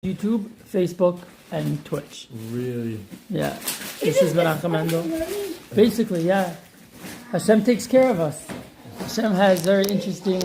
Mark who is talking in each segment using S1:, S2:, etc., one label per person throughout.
S1: YouTube, Facebook, and Twitch.
S2: Really?
S1: Yeah. This is Menachem Mendel. Basically, yeah. Hashem takes care of us. Hashem has very interesting...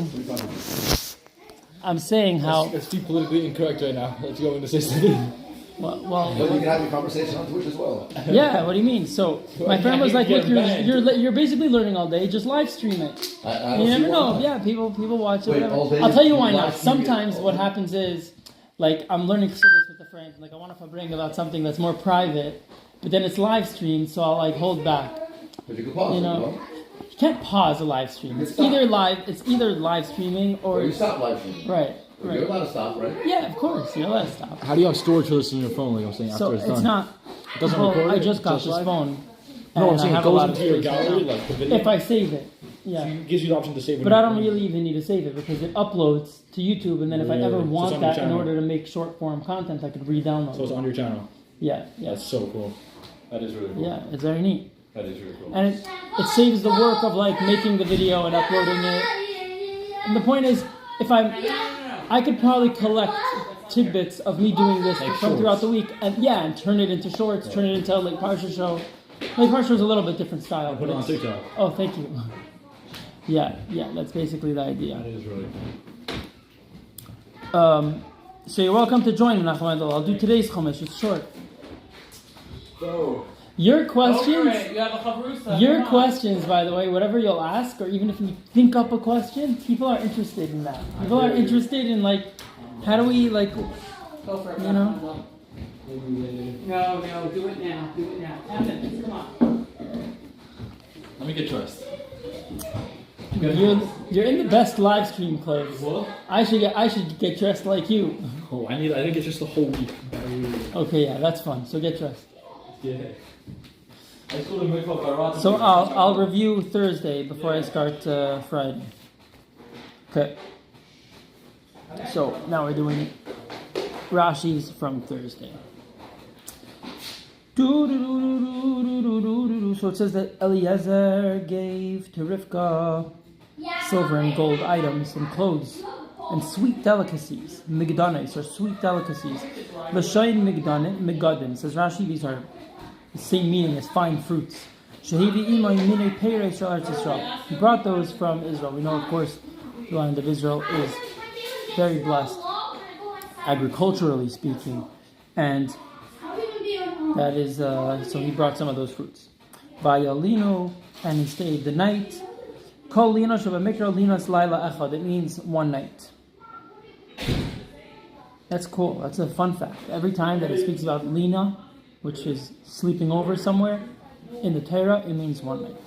S1: I'm saying how...
S2: Let's be politically incorrect right now. Let's go into system.
S1: Well,
S3: you can have your conversation on Twitch as well.
S1: Yeah, what do you mean? So, my friend was like, look, you're basically learning all day, just live stream it. You never know. Yeah, people watch it, whatever. I'll tell you why not. Sometimes what happens is, like, I'm learning Chassidus with a friend, like, I want to bring about something that's more private, but then it's live streamed, so I'll, like, hold back.
S3: But you can pause
S1: You can't pause a live stream. It's either live streaming or
S3: you stop live streaming.
S1: Right.
S3: You're allowed to stop, right?
S1: Yeah, of course. You're allowed to stop.
S2: How do you have storage for this in your phone? Like I'm saying, after it's done.
S1: So it's not.
S2: It doesn't record.
S1: I just got this phone.
S2: No, I'm saying
S1: I
S2: it goes into your gallery, like the video.
S1: If I save it, yeah.
S2: So it gives you the option to save it.
S1: But I don't really even need to save it because it uploads to YouTube, and then if I ever want that in order to make short form content, I could re-download.
S2: So it's on your channel.
S1: Yeah.
S2: That's so cool. That is really cool.
S1: Yeah, it's very neat.
S2: That is really cool.
S1: And it saves the work of like making the video and uploading it. And the point is, I could probably collect tidbits of me doing this from throughout the week, and turn it into shorts, turn it into like Parsha show. Like Parsha is a little bit different style.
S2: Put it on TikTok.
S1: Oh, thank you. Yeah, that's basically the idea.
S2: That is really
S1: cool. So you're welcome to join Menachem Mendel. I'll do today's Chumash. It's short.
S2: So.
S1: Your questions,
S4: You have a chavrusa.
S1: your questions, by the way, whatever you'll ask, or even if you think up a question, people are interested in that. People are interested in, like, how do we, like,
S4: Go for it.
S1: you know?
S4: No, do it now. 10 minutes, come on.
S2: Let me get dressed.
S1: You're in the best live stream clothes.
S2: What?
S1: I should get dressed like you.
S2: Oh, I think it's just the whole week.
S1: Okay, yeah, that's fun. So get dressed.
S2: Yeah.
S1: So I'll review Thursday before I start Friday. Okay. So now we're doing Rashi's from Thursday. So it says that Eliezer gave to Rivka silver and gold items and clothes and sweet delicacies, migdanis, or sweet delicacies. L'shayin migdanim, says Rashi, these are the same meaning as fine fruits. He brought those from Israel. We know, of course, the land of Israel is very blessed, agriculturally speaking, and that is, so he brought some of those fruits. Vayalinu, and he stayed the night. Kol lino shebamikra linas laila echad. It means one night. That's cool. That's a fun fact. Every time that it speaks about lina, which is sleeping over somewhere, in the Torah, it means one night.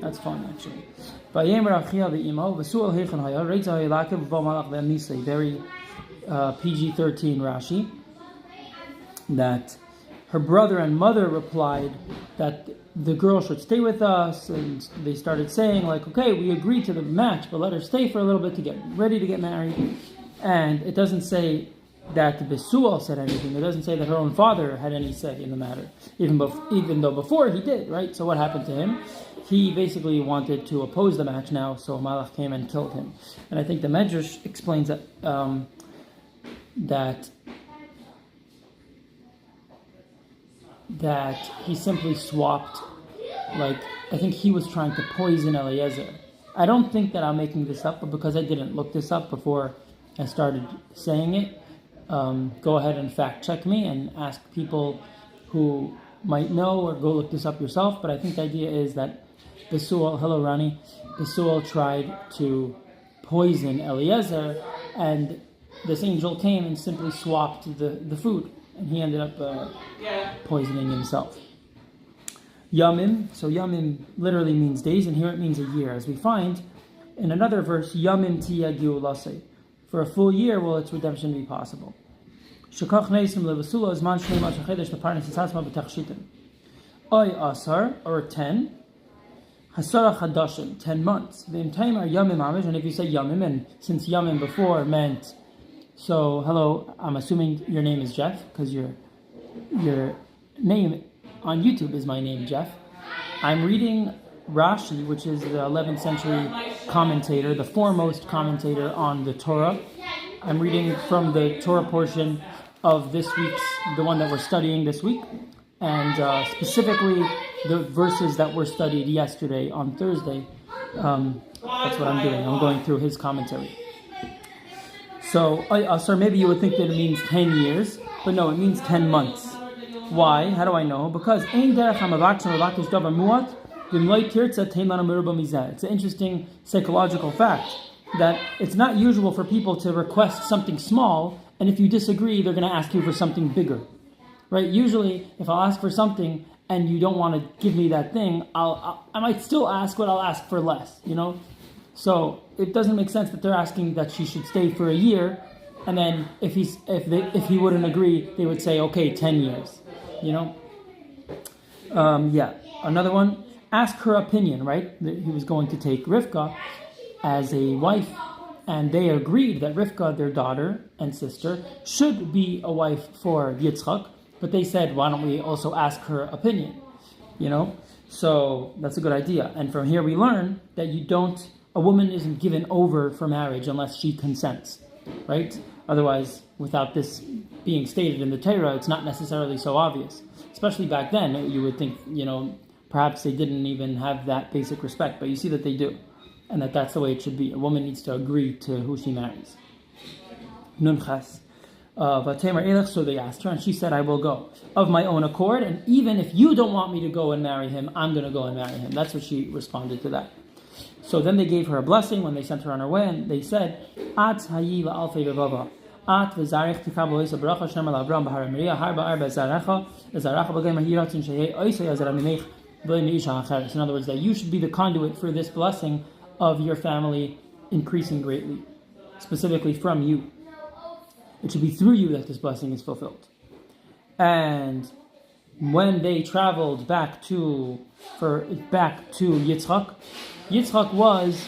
S1: That's fun, actually. Very PG-13 Rashi, that her brother and mother replied that the girl should stay with us, and they started saying, like, okay, we agreed to the match, but let her stay for a little bit to get ready to get married. And it doesn't say that Besual said anything. It doesn't say that her own father had any say in the matter, even though before he did, right? So what happened to him? He basically wanted to oppose the match now, so Malach came and killed him. And I think the Medrash explains that that he simply swapped, like, I think he was trying to poison Eliezer. I don't think that I'm making this up, but because I didn't look this up before I started saying it, go ahead and fact check me and ask people who might know, or go look this up yourself. But I think the idea is that Besual, hello Rani, Besual tried to poison Eliezer, and this angel came and simply swapped the food, and he ended up poisoning himself. Yamim, so Yamim literally means days, and here it means a year, as we find in another verse, Yamim tiya giulasei. For a full year will its redemption be possible. Shekach neisim levasula is man shnei machachedesh leparnes yitzasma b'tachshitim. Oy asar, or 10. Hasara chadashim, 10 months. V'im taimar yamim amish, and if you say yamim, and since yamim before meant, so hello, I'm assuming your name is Jeff, because your name on YouTube is my name, Jeff. I'm reading Rashi, which is the 11th century commentator, the foremost commentator on the Torah. I'm reading from the Torah portion of this week's, the one that we're studying this week, and specifically the verses that were studied yesterday on Thursday. That's what I'm doing. I'm going through his commentary. So, maybe you would think that it means 10 years, but no, it means 10 months. Why? How do I know? Because it's an interesting psychological fact that it's not usual for people to request something small, and if you disagree, they're going to ask you for something bigger. Right? Usually, if I'll ask for something and you don't want to give me that thing, I might still ask, but I'll ask for less, So it doesn't make sense that they're asking that she should stay for a year, and then if he wouldn't agree, they would say, okay, 10 years. Another one, ask her opinion, right? He was going to take Rivka as a wife, and they agreed that Rivka, their daughter and sister, should be a wife for Yitzchak, but they said, why don't we also ask her opinion? So that's a good idea. And from here we learn that a woman isn't given over for marriage unless she consents, right? Otherwise, without this being stated in the Torah, it's not necessarily so obvious. Especially back then, you would think, perhaps they didn't even have that basic respect, but you see that they do. And that's the way it should be. A woman needs to agree to who she marries. Nun Ches. So they asked her, and she said, I will go of my own accord, and even if you don't want me to go and marry him, I'm going to go and marry him. That's what she responded to that. So then they gave her a blessing when they sent her on her way, and they said, At hayi la'alfei revava. At v'zarech tikab lo'isa baracha shem al Avram b'har Moriah harba arba zarecha b'gem ha'yiratzin shehei oisei azara mimech v'lei me'isha acheres. In other words, that you should be the conduit for this blessing of your family increasing greatly, specifically from you. It should be through you that this blessing is fulfilled. And when they traveled back to Yitzchak was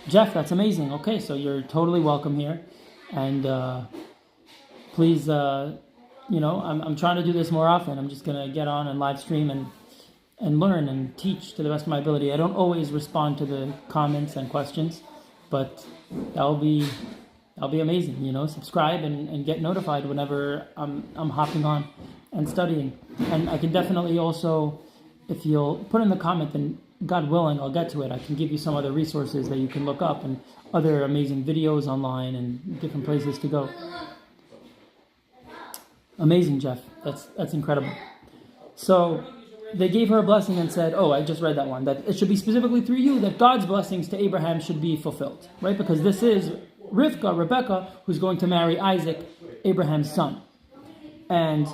S1: Jeff. That's amazing. Okay, so you're totally welcome here, and please, I'm trying to do this more often. I'm just gonna get on and live stream and learn and teach to the best of my ability. I don't always respond to the comments and questions, but that'll be amazing. Subscribe and get notified whenever I'm hopping on and studying. And I can definitely also, if you'll put in the comment, then God willing, I'll get to it. I can give you some other resources that you can look up and other amazing videos online and different places to go. Amazing, Jeff. That's incredible. So they gave her a blessing and said, I just read that one, that it should be specifically through you that God's blessings to Abraham should be fulfilled, right? Because this is Rebecca, who's going to marry Isaac, Abraham's son. And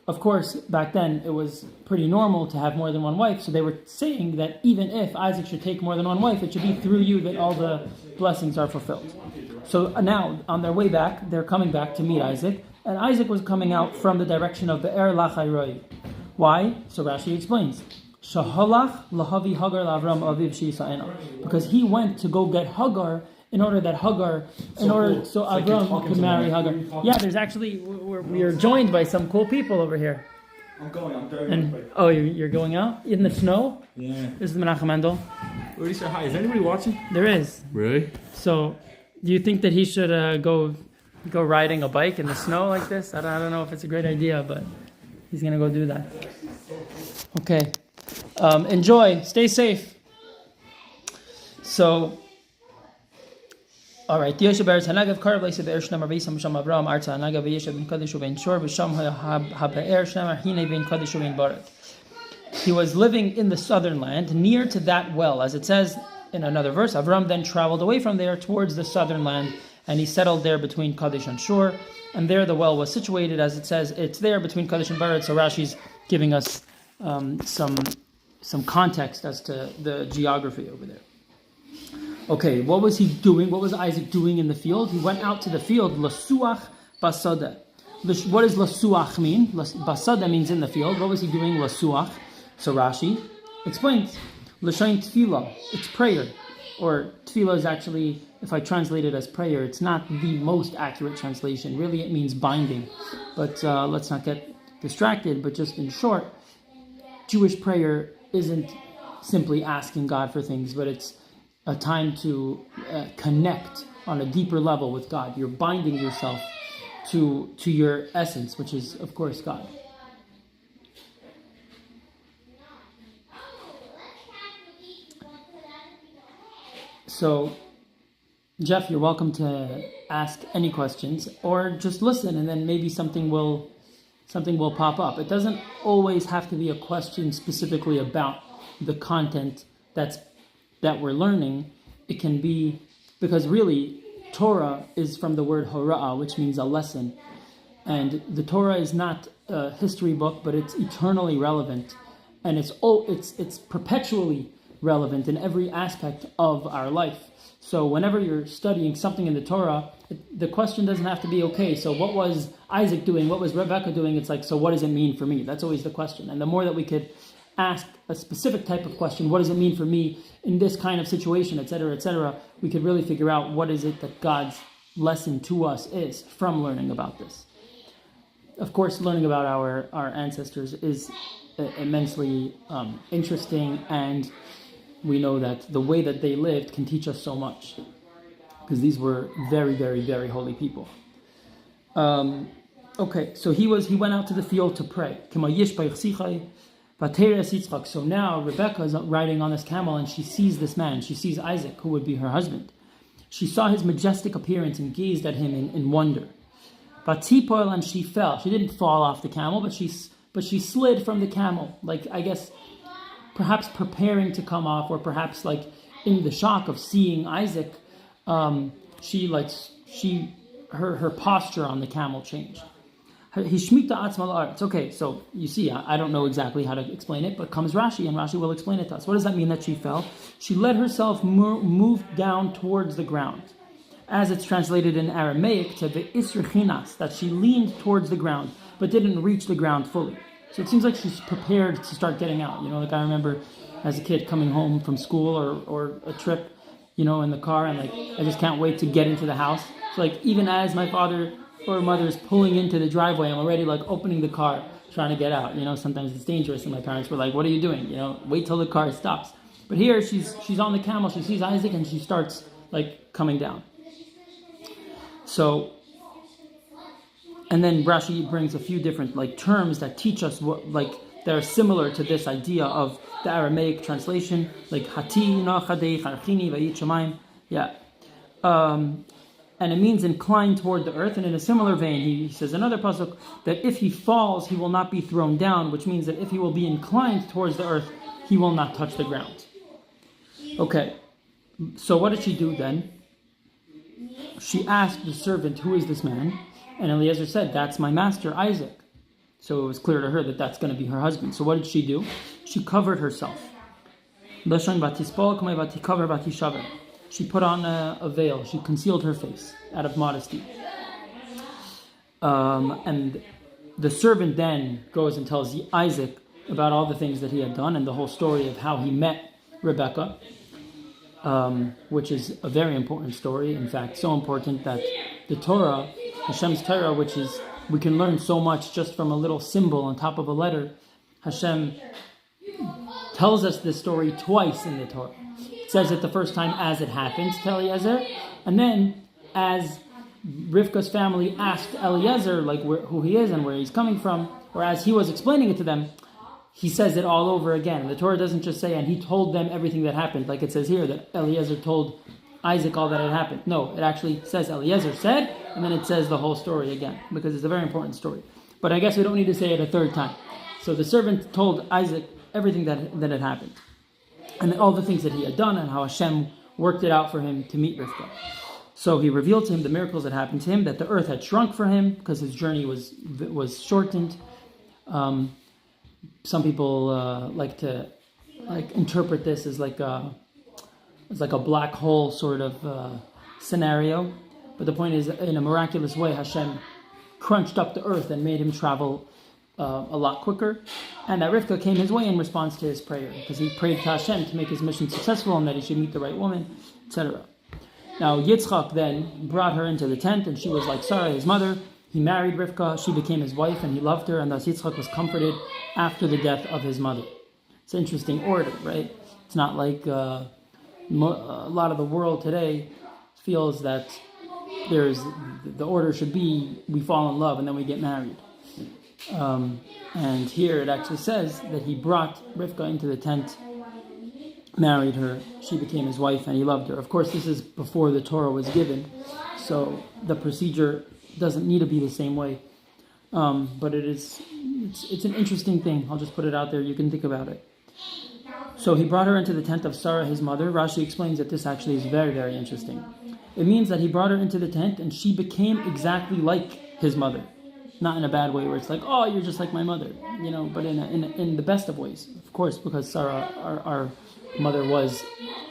S1: of course, back then, it was pretty normal to have more than one wife, so they were saying that even if Isaac should take more than one wife, it should be through you that all the blessings are fulfilled. So now, on their way back, they're coming back to meet Isaac, and Isaac was coming out from the direction of Be'er Lachairoi. Why? So Rashi explains. Shahalach lahavi Hagar lavram aviv sheisa'ena. Because he went to go get Hagar so Avram could marry Hagar. Yeah, there's actually, we are joined by some cool people over here.
S2: I'm very
S1: you're going out? In the snow?
S2: Yeah.
S1: This is Menachem Mendel.
S2: Already say hi. Is anybody watching?
S1: There is.
S2: Really?
S1: So, do you think that he should go riding a bike in the snow like this? I don't know if it's a great idea, but he's going to go do that. Okay. Enjoy. Stay safe. So, all right. Yoshe Beretz Hanagav Karav Leisa Be'er Shnam Arbeisam Sham Avram Arta Hanagav Yeshe Ben Kadesh Ben Shor B'Sham HaBe'er Shnam Hine Ben Kadesh Ben Barak. He was living in the southern land, near to that well, as it says in another verse. Avram then traveled away from there towards the southern land, and he settled there between Kadesh and Shur. And there the well was situated, as it says, it's there between Kadesh and Barak. So Rashi's giving us some context as to the geography over there. Okay, what was he doing? What was Isaac doing in the field? He went out to the field, lasuach basada. What does lasuach mean? Basada means in the field. What was he doing? Lasuach. So Rashi explains, l'shain tefillah. It's prayer, or tefillah is actually, if I translate it as prayer, it's not the most accurate translation. Really, it means binding. But let's not get distracted. But just in short, Jewish prayer isn't simply asking God for things, but it's a time to connect on a deeper level with God. You're binding yourself to your essence, which is, of course, God. So, Jeff, you're welcome to ask any questions or just listen, and then maybe something will pop up. It doesn't always have to be a question specifically about the content that we're learning. It can be, because really Torah is from the word hora'ah, which means a lesson, and the Torah is not a history book, but it's eternally relevant, and it's perpetually relevant in every aspect of our life. So whenever you're studying something in the Torah, the question doesn't have to be, okay, so what was Isaac doing? What was Rebecca doing? It's like, so what does it mean for me? That's always the question. And the more that we could ask a specific type of question, what does it mean for me in this kind of situation, etc., we could really figure out what is it that God's lesson to us is from learning about this. Of course, learning about our ancestors is immensely interesting, and we know that the way that they lived can teach us so much, because these were very, very, very holy people. Okay, so he went out to the field to pray. So now Rebecca is riding on this camel, and she sees this man. She sees Isaac, who would be her husband. She saw his majestic appearance and gazed at him in wonder. Vatipol, and she fell. She didn't fall off the camel, but she slid from the camel, like, I guess, perhaps preparing to come off, or perhaps like in the shock of seeing Isaac, her posture on the camel changed. Okay, so you see, I don't know exactly how to explain it, but comes Rashi, and Rashi will explain it to us. What does that mean that she fell? She let herself move down towards the ground, as it's translated in Aramaic to the isrichinas, that she leaned towards the ground but didn't reach the ground fully. So it seems like she's prepared to start getting out. Like I remember as a kid coming home from school or a trip, in the car, and like I just can't wait to get into the house. So like even as my father or mother is pulling into the driveway, I'm already like opening the car, trying to get out. Sometimes it's dangerous, and my parents were like, "What are you doing? Wait till the car stops." But here she's on the camel. She sees Isaac, and she starts like coming down. So. And then Rashi brings a few different terms that teach us that are similar to this idea of the Aramaic translation, like hati, nachadei, charchini, vayit shamayim. Yeah. And it means incline toward the earth. And in a similar vein, he says another pasuk that if he falls, he will not be thrown down, which means that if he will be inclined towards the earth, he will not touch the ground. Okay. So what did she do then? She asked the servant, "Who is this man?" And Eliezer said, "That's my master, Isaac." So it was clear to her that that's going to be her husband. So what did she do? She covered herself. She put on a veil. She concealed her face out of modesty. And the servant then goes and tells Isaac about all the things that he had done and the whole story of how he met Rebecca, which is a very important story. In fact, so important that the Torah, Hashem's Torah, which is, we can learn so much just from a little symbol on top of a letter. Hashem tells us this story twice in the Torah. It says it the first time as it happened to Eliezer, and then as Rivka's family asked Eliezer who he is and where he's coming from, or as he was explaining it to them, he says it all over again. The Torah doesn't just say, and he told them everything that happened, like it says here, that Eliezer told Isaac all that had happened. No, it actually says Eliezer said, and then it says the whole story again, because it's a very important story. But I guess we don't need to say it a third time. So the servant told Isaac everything that had happened, and all the things that he had done, and how Hashem worked it out for him to meet Rivka. So he revealed to him the miracles that happened to him, that the earth had shrunk for him because his journey was shortened. Some people like to interpret this as like a black hole sort of scenario. But the point is, in a miraculous way, Hashem crunched up the earth and made him travel a lot quicker. And that Rivka came his way in response to his prayer, because he prayed to Hashem to make his mission successful and that he should meet the right woman, etc. Now Yitzchak then brought her into the tent, and she was like Sarah, his mother. He married Rivka, she became his wife, and he loved her, and thus Yitzchak was comforted after the death of his mother. It's an interesting order, right? It's not like a lot of the world today feels that the order should be we fall in love and then we get married. And here it actually says that he brought Rivka into the tent, married her, she became his wife, and he loved her. Of course, this is before the Torah was given, so the procedure doesn't need to be the same way. But it's an interesting thing. I'll just put it out there. You can think about it. So he brought her into the tent of Sarah, his mother. Rashi explains that this actually is very, very interesting. It means that he brought her into the tent and she became exactly like his mother. Not in a bad way where it's like, oh, you're just like my mother, but in the best of ways, of course, because Sarah, our mother, was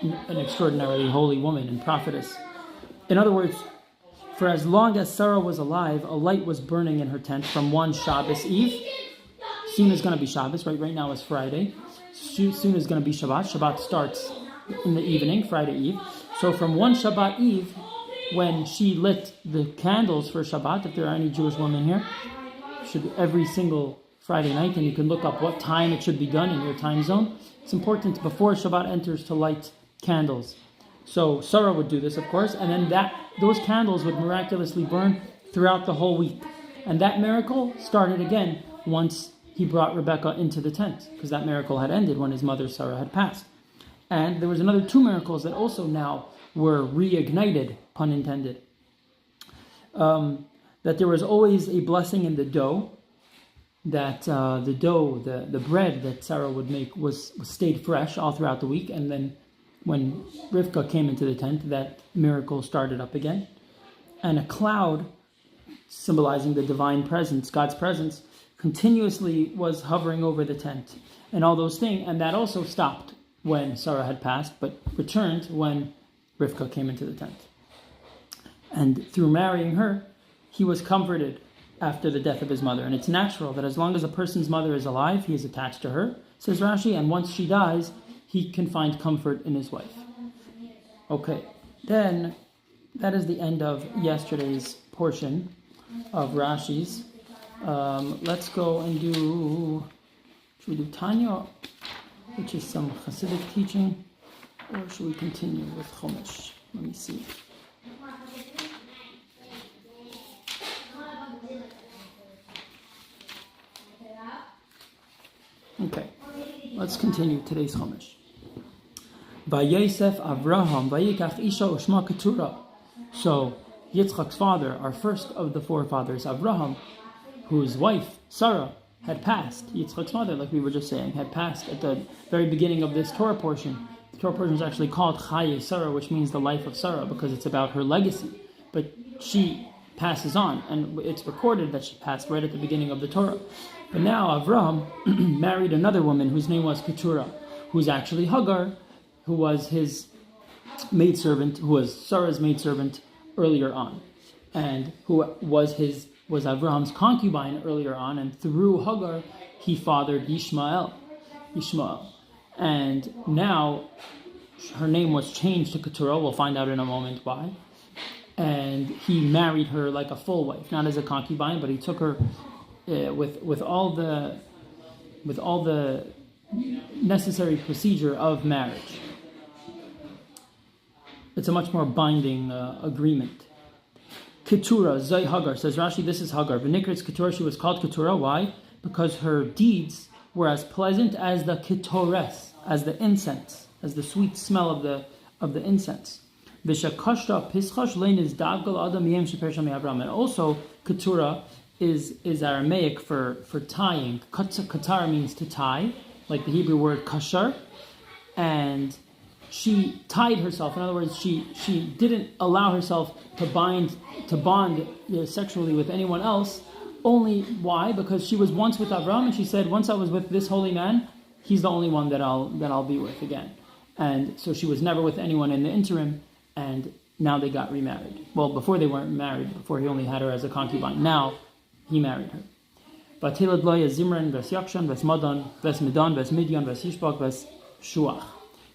S1: an extraordinarily holy woman and prophetess. In other words, for as long as Sarah was alive, a light was burning in her tent from one Shabbos Eve. Soon is going to be Shabbos, right now is Friday. Soon is going to be Shabbat. Shabbat starts in the evening, Friday Eve. So from one Shabbat Eve, when she lit the candles for Shabbat, if there are any Jewish women here, should be every single Friday night, and you can look up what time it should be done in your time zone. It's important before Shabbat enters to light candles. So Sarah would do this, of course, and then those candles would miraculously burn throughout the whole week. And that miracle started again once he brought Rebecca into the tent, because that miracle had ended when his mother Sarah had passed. And there was another 2 miracles that also now were reignited, pun intended. That there was always a blessing in the dough, that the bread that Sarah would make stayed fresh all throughout the week, and then when Rivka came into the tent, that miracle started up again. And a cloud, symbolizing the divine presence, God's presence, continuously was hovering over the tent, and all those things, and that also stopped when Sarah had passed, but returned when Rivka came into the tent. And through marrying her, he was comforted after the death of his mother. And it's natural that as long as a person's mother is alive, he is attached to her, says Rashi, and once she dies, he can find comfort in his wife. Okay, then that is the end of yesterday's portion of Rashi's. Let's go and should we do Tanya, which is some Hasidic teaching, or should we continue with Chumash? Let me see. Okay, let's continue today's Chumash. Vayosef Avraham vayikach isha ushma Keturah. So Yitzchak's father, our first of the forefathers, Avraham, whose wife Sarah had passed. Yitzchak's mother, like we were just saying, had passed at the very beginning of this Torah portion. The Torah portion is actually called Chaye Sarah, which means the life of Sarah, because it's about her legacy. But she passes on, and it's recorded that she passed right at the beginning of the Torah. But now Avraham married another woman whose name was Keturah, who's actually Hagar, who was his maidservant, who was Sarah's maidservant earlier on, and who was Avraham's concubine earlier on, and through Hagar he fathered Ishmael. And now her name was changed to Keturah. We'll find out in a moment why. And he married her like a full wife, not as a concubine, but he took her with all the necessary procedure of marriage. It's a much more binding agreement. Keturah, Zay Hagar, says Rashi, this is Hagar. V'nikritz Keturah, she was called Keturah. Why? Because her deeds were as pleasant as the Ketores, as the incense, as the sweet smell of the incense. V'shakashta pischash lein is davgal adam yem sheper shami Avram. And also, Keturah is Aramaic for tying. Katar means to tie, like the Hebrew word kashar. And she tied herself. In other words, she didn't allow herself to bond sexually with anyone else. Only why? Because she was once with Avram, and she said, once I was with this holy man, he's the only one that I'll be with again. And so she was never with anyone in the interim, and now they got remarried. Well, before they weren't married, before he only had her as a concubine. Now he married her. Vatilad loya Zimran ves Yakshan ves Madan ves Midan ves Midyan ves Yishbak ves Shuach.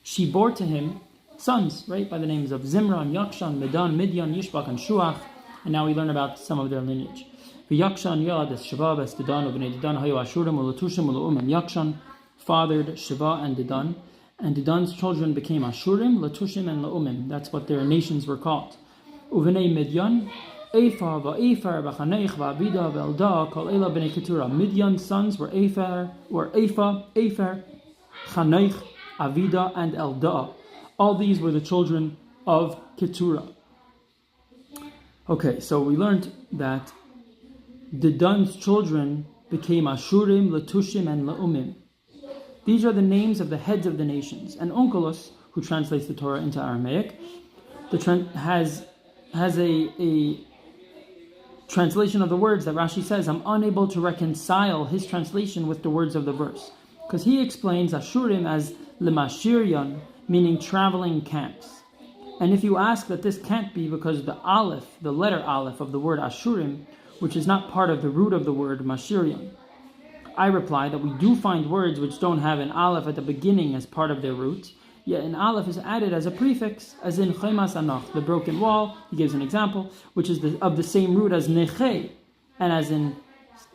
S1: She bore to him sons, right, by the names of Zimran, Yakshan, Midan, Midyan, Yishbak, and Shuach. And now we learn about some of their lineage. Yakshan yalad es Sheva ves Didan ubnei Didan hayu Ashurim u'Latushim u'La'umim. Yakshan fathered Sheva and Didan, and Didan's children became Ashurim, Latushim, and La'umim. That's what their nations were called. Uvenei Midyan, Ephah va'Ephar v'Chaneich va'Avida v'Elda kol ela b'nei Keturah. Midyan's sons were Ephah, Chaneich, Avida, and Elda. All these were the children of Keturah. Okay, so we learned that Dedan's children became Ashurim, Letushim, and Leumim. These are the names of the heads of the nations. And Onkelos, who translates the Torah into Aramaic, has a translation of the words that Rashi says, I'm unable to reconcile his translation with the words of the verse. Because he explains Ashurim as Lemashiryan, meaning traveling camps. And if you ask that this can't be because the Aleph, the letter Aleph of the word Ashurim, which is not part of the root of the word Mashiryan, I reply that we do find words which don't have an Aleph at the beginning as part of their root, yet an Aleph is added as a prefix, as in Chemas Anoch, the broken wall. He gives an example, which is of the same root as Neche, and as in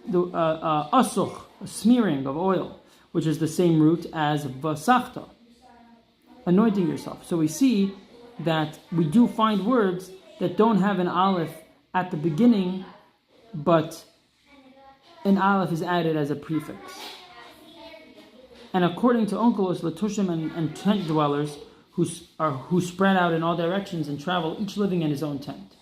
S1: the Asuch, a smearing of oil, which is the same root as Vasachta, anointing yourself. So we see that we do find words that don't have an Aleph at the beginning, but an Aleph is added as a prefix. And according to Onkelos, Letushim, and tent dwellers who spread out in all directions and travel, each living in his own tent.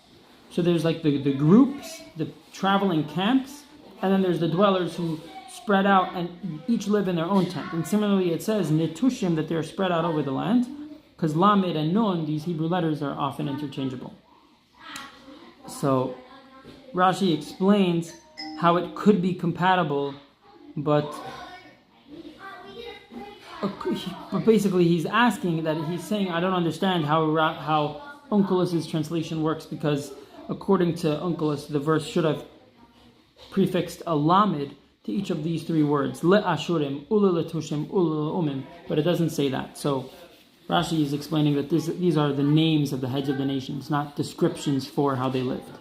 S1: So there's like the groups, the traveling camps, and then there's the dwellers who spread out and each live in their own tent. And similarly it says Netushim, that they're spread out over the land, because Lamed and Nun, these Hebrew letters, are often interchangeable. So Rashi explains how it could be compatible, but basically he's asking that, he's saying, I don't understand how Onkelos' translation works, because according to Onkelos, the verse should have prefixed a Lamed to each of these three words, Le Ashurim, Ula Letushim, Ula Umim, but it doesn't say that. So Rashi is explaining that these are the names of the heads of the nations, not descriptions for how they lived.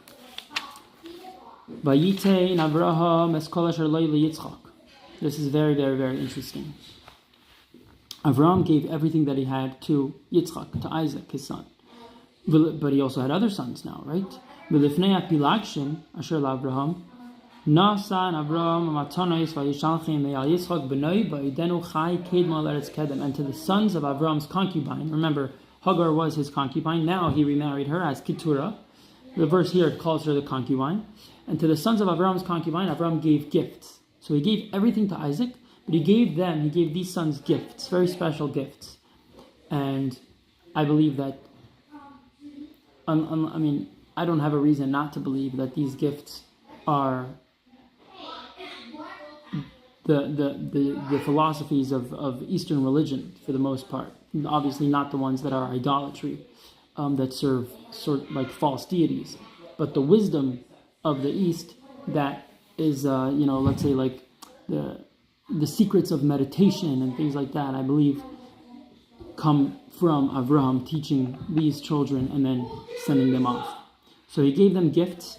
S1: This is very, very, very interesting. Avram gave everything that he had to Yitzchak, to Isaac, his son. But he also had other sons now, right? And to the sons of Avram's concubine, remember, Hagar was his concubine, now he remarried her as Keturah. The verse here calls her the concubine. And to the sons of Avram's concubine, Avram gave gifts. So he gave everything to Isaac, but he gave these sons gifts, very special gifts. And I believe that, I don't have a reason not to believe that these gifts are the philosophies of Eastern religion for the most part. Obviously not the ones that are idolatry, that serve sort like false deities, but the wisdom of the East that is, let's say like the secrets of meditation and things like that, I believe, come from Avraham teaching these children and then sending them off. So he gave them gifts,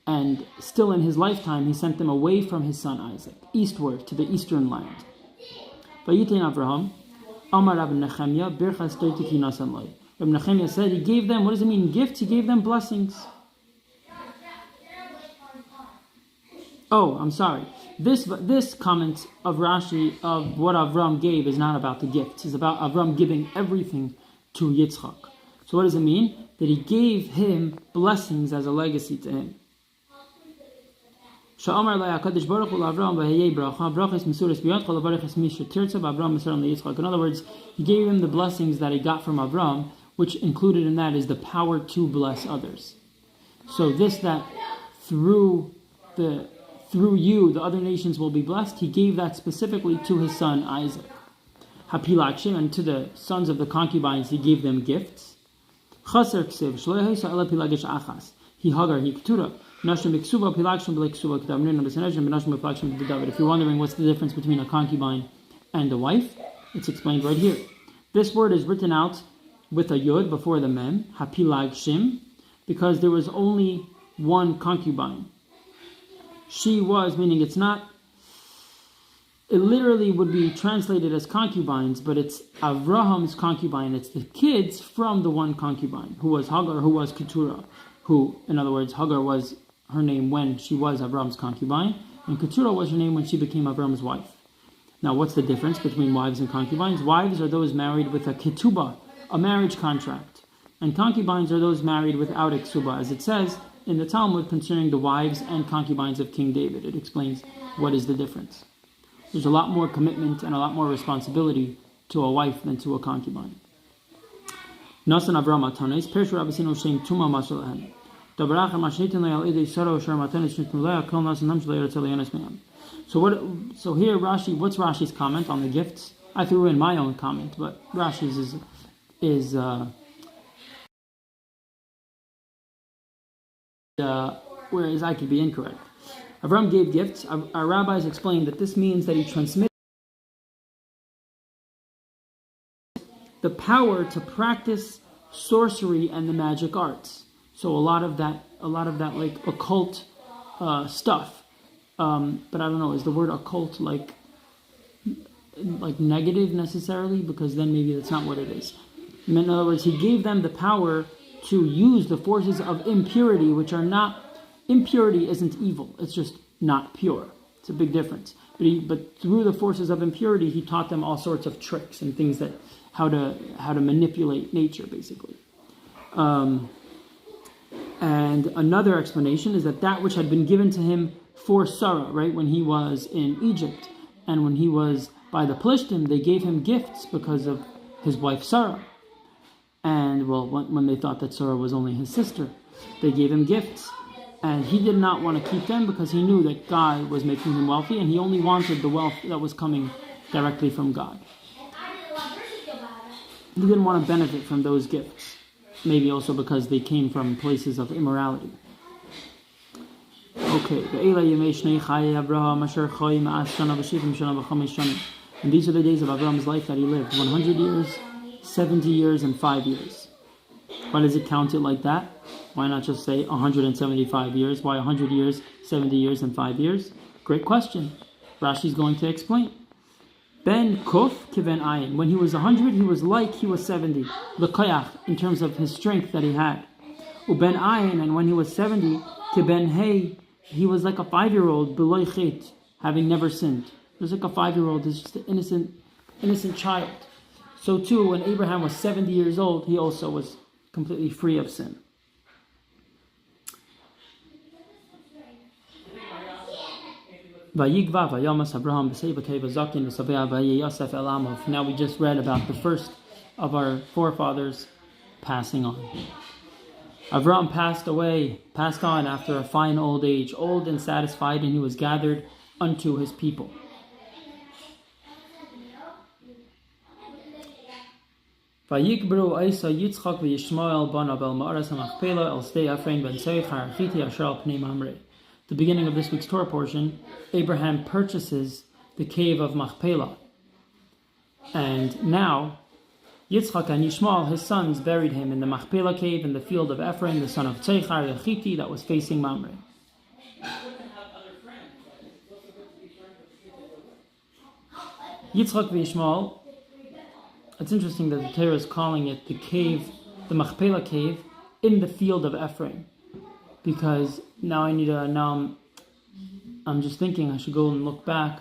S1: and still in his lifetime he sent them away from his son Isaac, eastward to the eastern land. Vayitin Avraham, Amar Rab Nechemia, Birchas Toitiki Nasan Loi. Rab Nechemia said he gave them, what does it mean, gifts? He gave them blessings. Oh, I'm sorry. This comment of Rashi of what Avram gave is not about the gifts. It's about Avram giving everything to Yitzchak. So what does it mean? That he gave him blessings as a legacy to him. In other words, he gave him the blessings that he got from Avram, which included in that is the power to bless others. So that through you, the other nations will be blessed. He gave that specifically to his son Isaac. Hapilakshim, and to the sons of the concubines, he gave them gifts. Chaser ksiv, he Hagar, he Keturah. If you're wondering what's the difference between a concubine and a wife, it's explained right here. This word is written out with a yud before the mem, hapilagshim, because there was only one concubine. She was, meaning it's not it literally would be translated as concubines, but it's Avraham's concubine. It's the kids from the one concubine, who was Hagar, who was Keturah, who, in other words, Hagar was her name when she was Avraham's concubine, and Keturah was her name when she became Avraham's wife. Now, what's the difference between wives and concubines? Wives are those married with a ketubah, a marriage contract, and concubines are those married without a ketubah, as it says in the Talmud concerning the wives and concubines of King David. It explains what is the difference. There's a lot more commitment and a lot more responsibility to a wife than to a concubine. Nasan Avram Atanes, Pershu Rabbeinu Shem Tuma Masalahan. Dabarach Mashnitin Leal Idei Saro Shar Matanis Shmitmullah Kol Nasan Namshla Yeretelianis Me'am. So here Rashi, what's Rashi's comment on the gifts? I threw in my own comment, but Rashi's is whereas I could be incorrect. Avram gave gifts. Our rabbis explained that this means that he transmitted the power to practice sorcery and the magic arts. So a lot of that like occult stuff. But I don't know, is the word occult like negative necessarily? Because then maybe that's not what it is. In other words, he gave them the power to use the forces of impurity, which are not. Impurity isn't evil; it's just not pure. It's a big difference. But through the forces of impurity, he taught them all sorts of tricks and things that how to manipulate nature, basically. And another explanation is that which had been given to him for Sarah, right, when he was in Egypt, and when he was by the Plishtim, they gave him gifts because of his wife Sarah. And when they thought that Sarah was only his sister, they gave him gifts. And he did not want to keep them because he knew that God was making him wealthy, and he only wanted the wealth that was coming directly from God. He didn't want to benefit from those gifts. Maybe also because they came from places of immorality. Okay. And these are the days of Abraham's life that he lived. 100 years, 70 years, and 5 years. Why does it count it like that? Why not just say 175 years? Why 100 years, 70 years, and 5 years? Great question. Rashi's going to explain. Ben Kuf Kiben Ayin. When he was 100, he was like he was 70. L'koyach, in terms of his strength that he had. Uben Ayin, and when he was 70, Kiben Hey, he was like a 5-year-old, B'loy Chet, having never sinned. He was like a 5-year-old, he's just an innocent child. So too, when Abraham was 70 years old, he also was completely free of sin. Now we just read about the first of our forefathers passing on. Avram passed on after a fine old age, old and satisfied, and he was gathered unto his people. Vayikbru Isa Yitzchak v'Yishmael banav el ma'aras ha'machpelah el stei Ephraim ben Seich ha'architi asher al pnei Mamre. The beginning of this week's Torah portion, Abraham purchases the cave of Machpelah. And now, Yitzchak and Yishmael, his sons, buried him in the Machpelah cave in the field of Ephraim, the son of Tzeichar the Chiti, that was facing Mamre. Yitzchak and Yishmael, it's interesting that the Torah is calling it the cave, the Machpelah cave, in the field of Ephraim. Because I'm just thinking I should go and look back.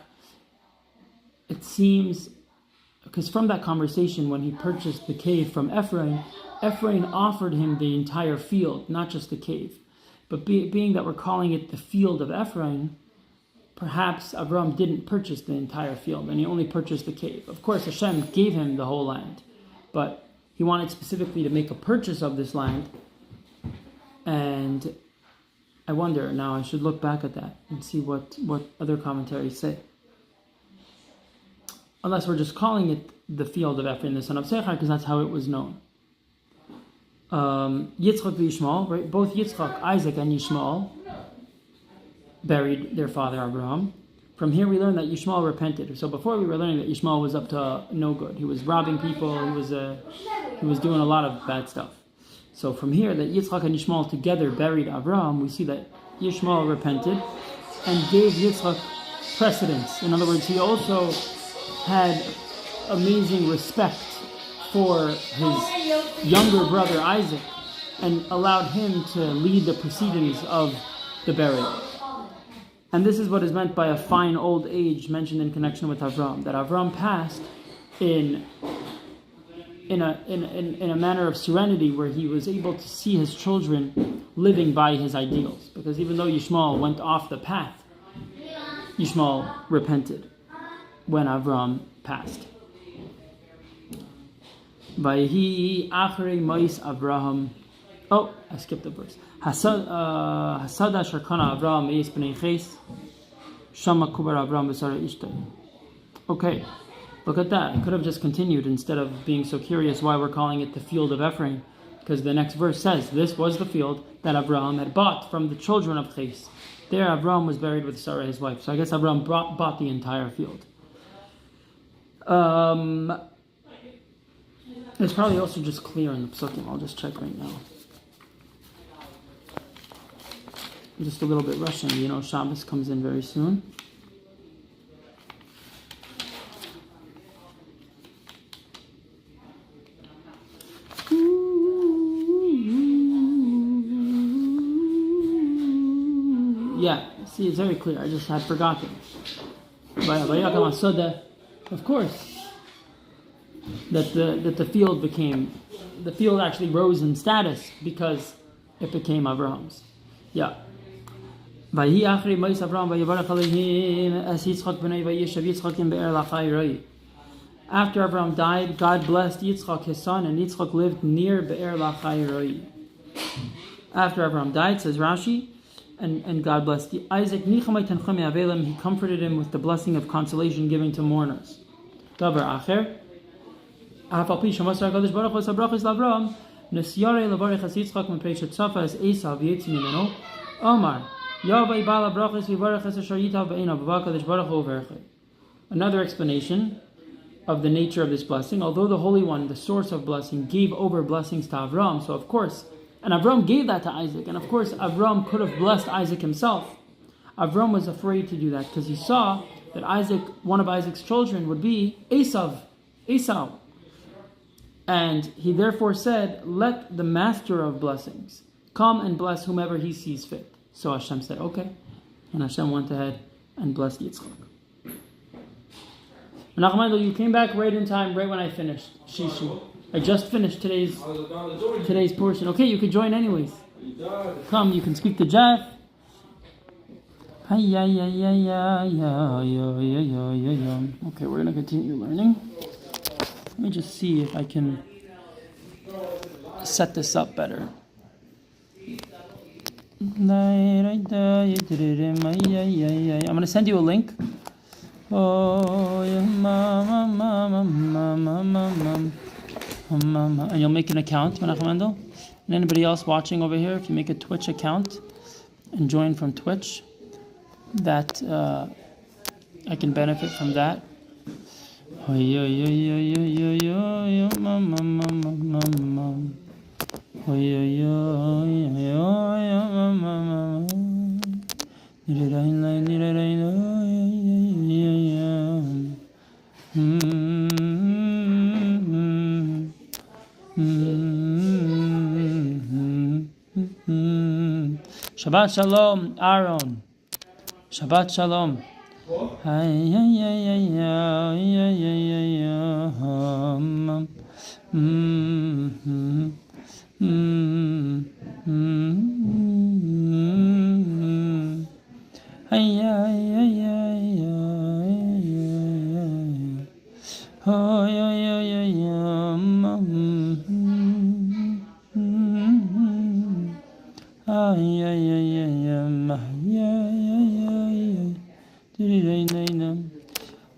S1: It seems, because from that conversation when he purchased the cave from Ephraim offered him the entire field, not just the cave. But being that we're calling it the field of Ephraim, perhaps Avram didn't purchase the entire field and he only purchased the cave. Of course, Hashem gave him the whole land, but he wanted specifically to make a purchase of this land. And I wonder, now I should look back at that and see what other commentaries say. Unless we're just calling it the field of Ephraim, the son of Sechar, because that's how it was known. Yitzchak and Yishmael, right? Both Yitzchak, Isaac, and Yishmael buried their father Abraham. From here we learn that Yishmael repented. So before we were learning that Yishmael was up to no good. He was robbing people, he was doing a lot of bad stuff. So from here, that Yitzchak and Yishmael together buried Abraham, we see that Yishmael repented and gave Yitzchak precedence. In other words, he also had amazing respect for his younger brother Isaac and allowed him to lead the proceedings of the burial. And this is what is meant by a fine old age mentioned in connection with Avram, that Avram passed in a manner of serenity where he was able to see his children living by his ideals. Because even though Yishmael went off the path, Yishmael repented when Avram passed. Vayehi achrei mois Avraham. Oh, I skipped the verse. Hasada sharkana Avraham eis b'nei ches shama kubar Avraham b'sara ishtay. Okay, look at that. I could have just continued instead of being so curious why we're calling it the field of Ephraim, because the next verse says this was the field that Avraham had bought from the children of Ches. There Avraham was buried with Sarah his wife. So I guess Avraham bought the entire field. It's probably also just clear in the Psukim. I'll just check right now. I'm just a little bit rushing. You know, Shabbos comes in very soon. Yeah, see, it's very clear. I just had forgotten. Of course, that the field actually rose in status because it became Abraham's. Yeah. After Abraham died, God blessed Yitzchak his son, and Yitzchak lived near Be'er Lachai Roi. After Abraham died, says Rashi, and God blessed Isaac, he comforted him with the blessing of consolation given to mourners. Davar acher, another explanation of the nature of this blessing. Although the Holy One, the source of blessing, gave over blessings to Avram, so of course, and Avram gave that to Isaac, and of course Avram could have blessed Isaac himself. Avram was afraid to do that because he saw that Isaac, one of Isaac's children, would be Esau. And he therefore said, let the master of blessings come and bless whomever he sees fit. So Hashem said, okay. And Hashem went ahead and blessed Yitzchak. Nachman, you came back right in time, right when I finished. Shishu. I just finished today's portion. Okay, you could join anyways. Come, you can speak to Jeff. Okay, we're going to continue learning. Let me just see if I can set this up better. I'm going to send you a link. And you'll make an account, Menachem Mendel. And anybody else watching over here, if you make a Twitch account and join from Twitch, that I can benefit from that. Shabbat Shalom, Aaron. Shabbat Shalom.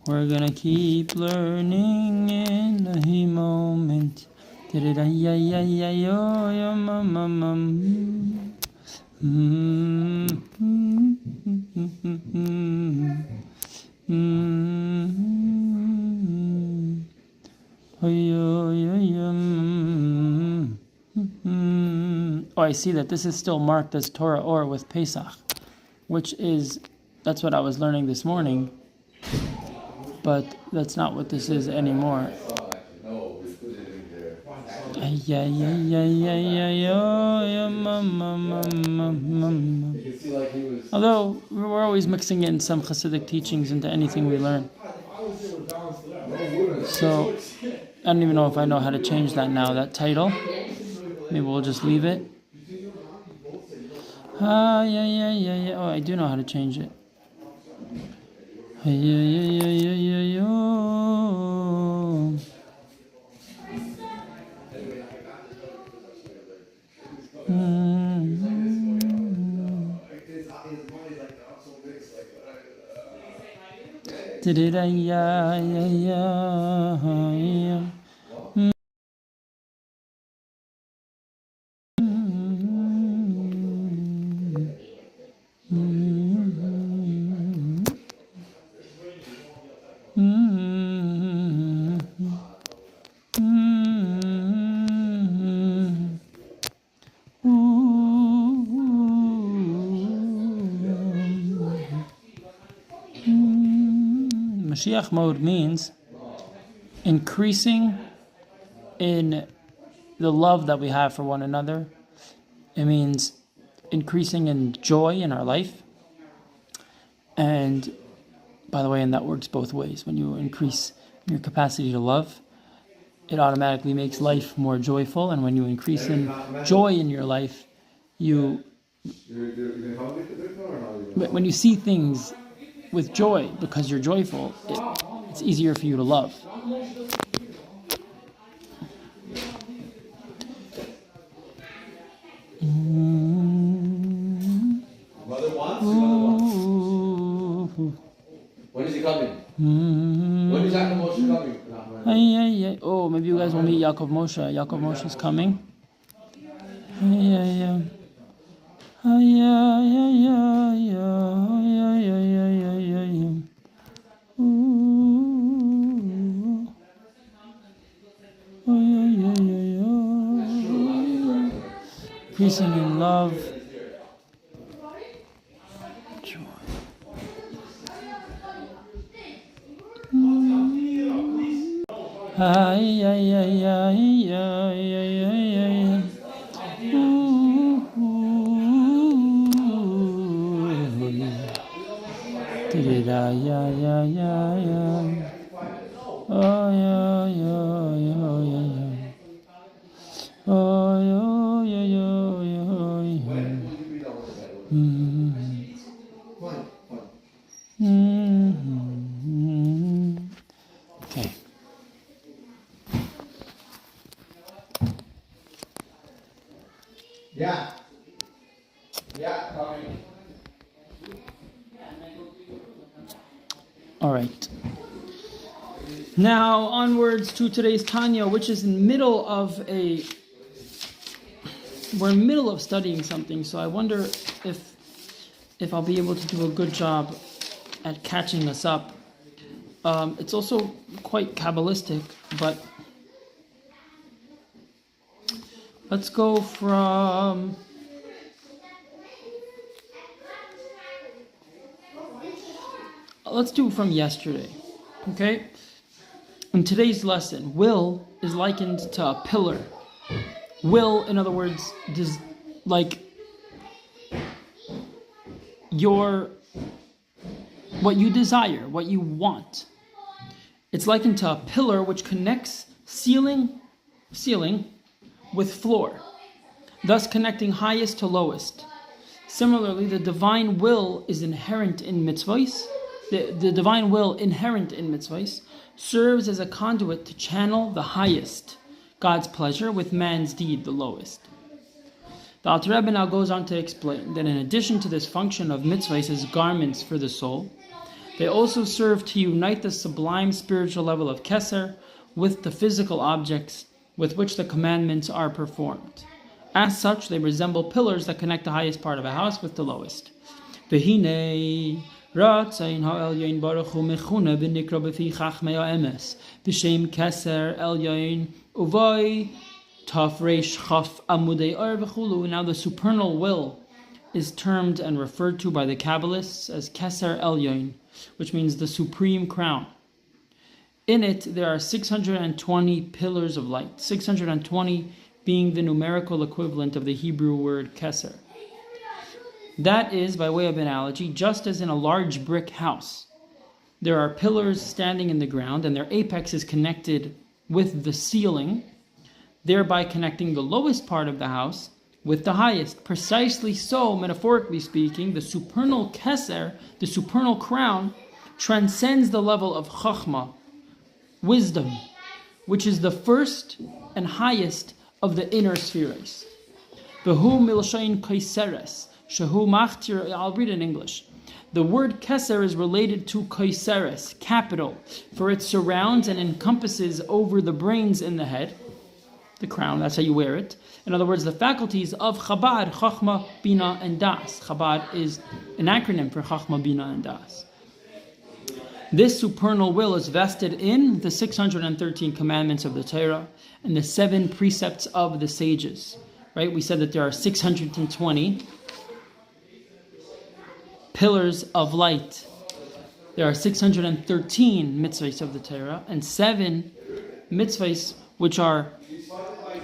S1: We're gonna keep learning in the moment. Oh, I see that this is still marked as Torah Or with Pesach, which is That's what I was learning this morning. But that's not what this is anymore. Although we're always mixing in some Hasidic teachings into anything we learn. So I don't even know if I know how to change that now, that title. Maybe we'll just leave it. Oh, I do know how to change it. Mashiach mode means increasing in the love that we have for one another. It means increasing in joy in our life. And by the way, and that works both ways. When you increase your capacity to love, it automatically makes life more joyful. And when you increase in joy in your life, when you see things with joy because you're joyful, it's easier for you to love.
S3: Mother wants When is he coming? When is Yaakov Moshe coming?
S1: Oh, maybe you guys will meet Yaakov Moshe. Yaakov Moshe is coming. Increasing in love, joy. Okay.
S3: Yeah. Yeah, coming.
S1: All right. Now onwards to today's Tanya, which is in the middle of we're in the middle of studying something, so I wonder if I'll be able to do a good job at catching us up. It's also quite Kabbalistic, but let's go from let's do from yesterday, okay? In today's lesson, will is likened to a pillar. Will, in other words, is like what you desire, what you want. It's likened to a pillar which connects ceiling with floor, thus connecting highest to lowest. Similarly, the divine will is inherent in mitzvahs. The divine will inherent in mitzvahs serves as a conduit to channel the highest, God's pleasure, with man's deed, the lowest. The Alter Rebbe now goes on to explain that in addition to this function of mitzvahs as garments for the soul, they also serve to unite the sublime spiritual level of Keser with the physical objects with which the commandments are performed. As such, they resemble pillars that connect the highest part of a house with the lowest. V'hinei Ratzayin ha'elyoin baruch hu mechuna b'nikra b'fi chachmei ha'emes b'shem keser elyoin uvoi taf reish chaf amudei ar v'chulu. Now the supernal will is termed and referred to by the Kabbalists as Keser Elyon, which means the supreme crown. In it, there are 620 pillars of light, 620 being the numerical equivalent of the Hebrew word Keser. That is, by way of analogy, just as in a large brick house, there are pillars standing in the ground and their apex is connected with the ceiling, thereby connecting the lowest part of the house with the highest. Precisely so, metaphorically speaking, the supernal Keser, the supernal crown, transcends the level of Chachma, wisdom, which is the first and highest of the inner spheres. Behu milshain kaiseres, shehu machtir. I'll read in English. The word Keser is related to kaiseres, capital, for it surrounds and encompasses over the brains in the head, the crown, that's how you wear it. In other words, the faculties of Chabad, Chachma, Bina, and Das. Chabad is an acronym for Chachma, Bina, and Das. This supernal will is vested in the 613 commandments of the Torah and the 7 precepts of the sages. Right? We said that there are 620 pillars of light. There are 613 mitzvahs of the Torah and 7 mitzvahs which are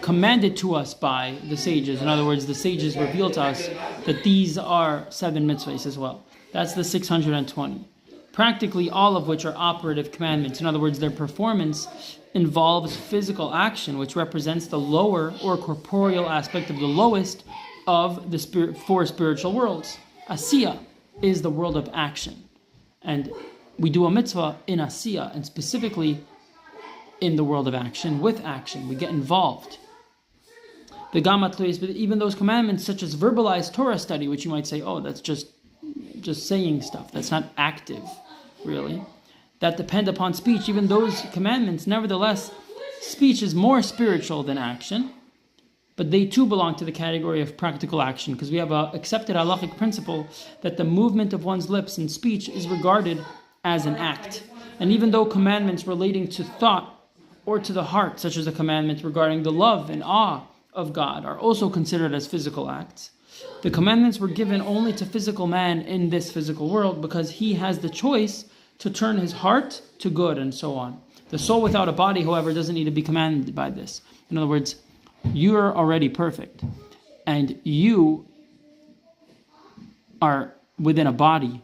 S1: commanded to us by the sages. In other words, the sages reveal to us that these are 7 mitzvahs as well. That's the 620. Practically all of which are operative commandments. In other words, their performance involves physical action, which represents the lower or corporeal aspect of the lowest of the 4 spiritual worlds. Asiya is the world of action. And we do a mitzvah in Asiya, and specifically in the world of action, with action. We get involved. The Gamatlois, but even those commandments such as verbalized Torah study, which you might say, oh, that's just saying stuff. That's not active, really. That depend upon speech. Even those commandments, nevertheless, speech is more spiritual than action, but they too belong to the category of practical action, because we have an accepted halachic principle that the movement of one's lips in speech is regarded as an act. And even though commandments relating to thought or to the heart, such as a commandment regarding the love and awe of God, are also considered as physical acts, the commandments were given only to physical man in this physical world because he has the choice to turn his heart to good and so on. The soul without a body, however, doesn't need to be commanded by this. In other words, you're already perfect and you are within a body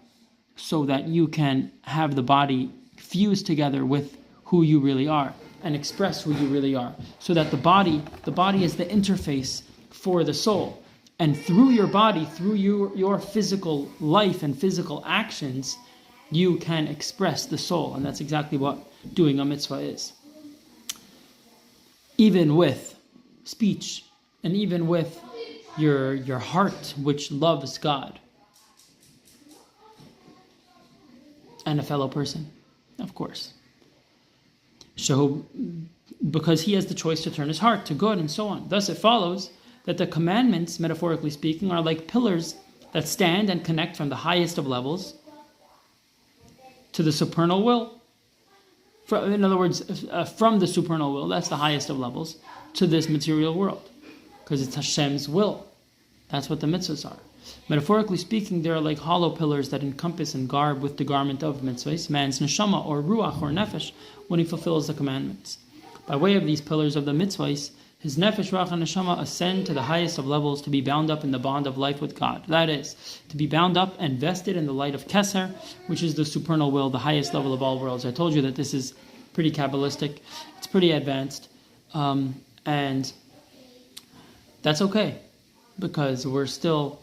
S1: so that you can have the body fuse together with who you really are and express who you really are, so that the body is the interface for the soul. And through your body, through your physical life and physical actions, you can express the soul. And that's exactly what doing a mitzvah is. Even with speech, and even with your heart, which loves God and a fellow person, of course. So, because he has the choice to turn his heart to good and so on. Thus it follows that the commandments, metaphorically speaking, are like pillars that stand and connect from the highest of levels to the supernal will. In other words, from the supernal will, that's the highest of levels, to this material world. Because it's Hashem's will. That's what the mitzvahs are. Metaphorically speaking, they are like hollow pillars that encompass and garb with the garment of mitzvahs, man's neshama or ruach or nefesh, when he fulfills the commandments. By way of these pillars of the mitzvahs, his nefesh, ruach, and neshama ascend to the highest of levels to be bound up in the bond of life with God. That is, to be bound up and vested in the light of Keser, which is the supernal will, the highest level of all worlds. I told you that this is pretty Kabbalistic. It's pretty advanced. And that's okay, because we're still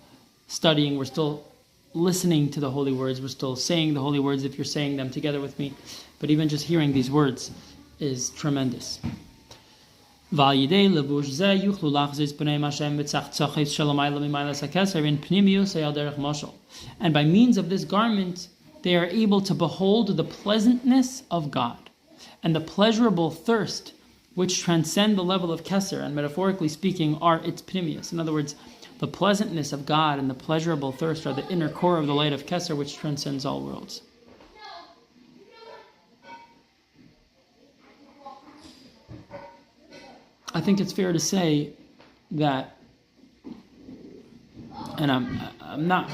S1: studying, we're still listening to the holy words, we're still saying the holy words if you're saying them together with me. But even just hearing these words is tremendous. And by means of this garment, they are able to behold the pleasantness of God and the pleasurable thirst which transcend the level of Keser, and metaphorically speaking are its pnimius. In other words, the pleasantness of God and the pleasurable thirst are the inner core of the light of Keser, which transcends all worlds. I think it's fair to say that and I'm not.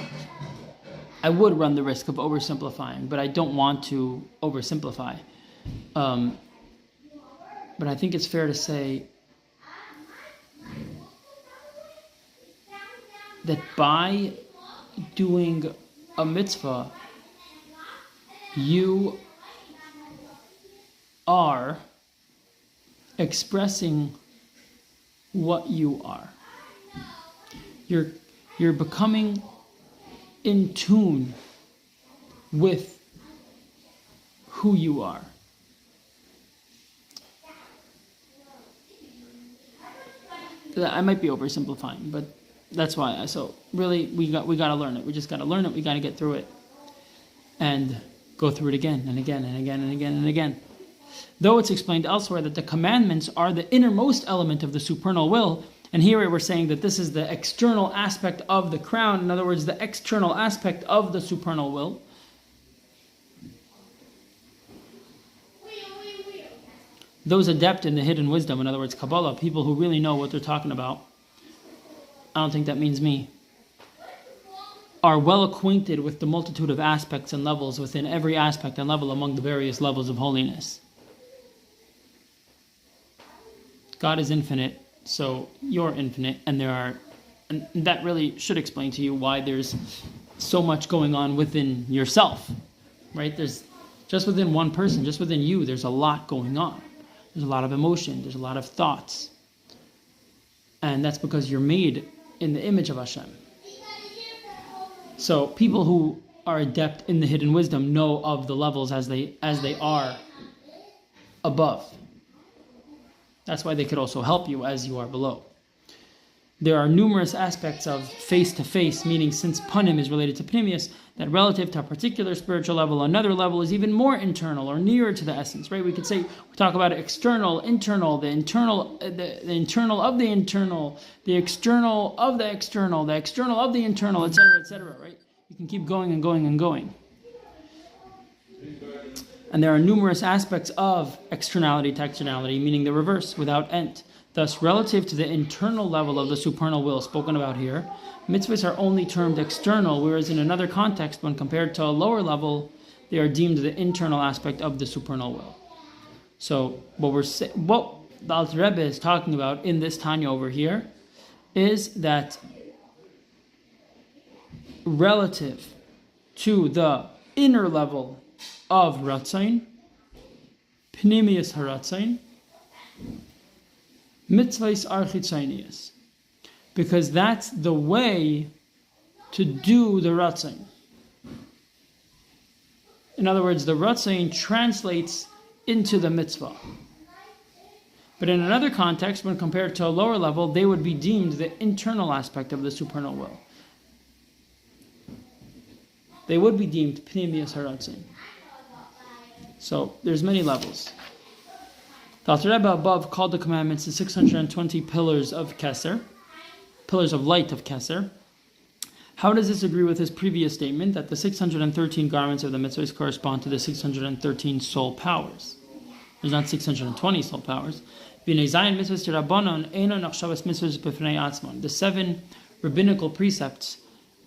S1: I would run the risk of oversimplifying, but I don't want to oversimplify. But I think it's fair to say that by doing a mitzvah, you are expressing what you are. You're becoming in tune with who you are. I might be oversimplifying, but that's why. So really, we got to learn it. We just got to learn it. We got to get through it, and go through it again and again and again and again and again. Though it's explained elsewhere that the commandments are the innermost element of the supernal will, and here we're saying that this is the external aspect of the crown. In other words, the external aspect of the supernal will. Those adept in the hidden wisdom, in other words, Kabbalah, people who really know what they're talking about, I don't think that means me, are well acquainted with the multitude of aspects and levels within every aspect and level among the various levels of holiness. God is infinite, so you're infinite, and that really should explain to you why there's so much going on within yourself, right? There's just within one person, just within you, there's a lot going on. There's a lot of emotion, there's a lot of thoughts. And that's because you're made in the image of Hashem. So people who are adept in the hidden wisdom know of the levels as they are above. That's why they could also help you as you are below. There are numerous aspects of face-to-face, meaning since panim is related to pnimius, that relative to a particular spiritual level, another level is even more internal or nearer to the essence, right? We could say, we talk about external, internal, the internal, the internal of the internal, the external of the external of the internal, etc., right? You can keep going and going and going. And there are numerous aspects of externality to externality, meaning the reverse, without end. Thus, relative to the internal level of the supernal will spoken about here, mitzvahs are only termed external, whereas in another context, when compared to a lower level, they are deemed the internal aspect of the supernal will. So, what the Alter Rebbe is talking about in this Tanya over here is that relative to the inner level of Ratzain, Pnimius Haratzain, mitzvahs are chitzonius, because that's the way to do the Ratzain. In other words, the Ratzain translates into the mitzvah. But in another context, when compared to a lower level, they would be deemed the internal aspect of the supernal will. They would be deemed Pnimius Haratzain. So there's many levels. The Alter Rebbe above called the commandments the 620 pillars of Keser, pillars of light of Keser. How does this agree with his previous statement that the 613 garments of the mitzvahs correspond to the 613 soul powers? There's not 620 soul powers. The 7 rabbinical precepts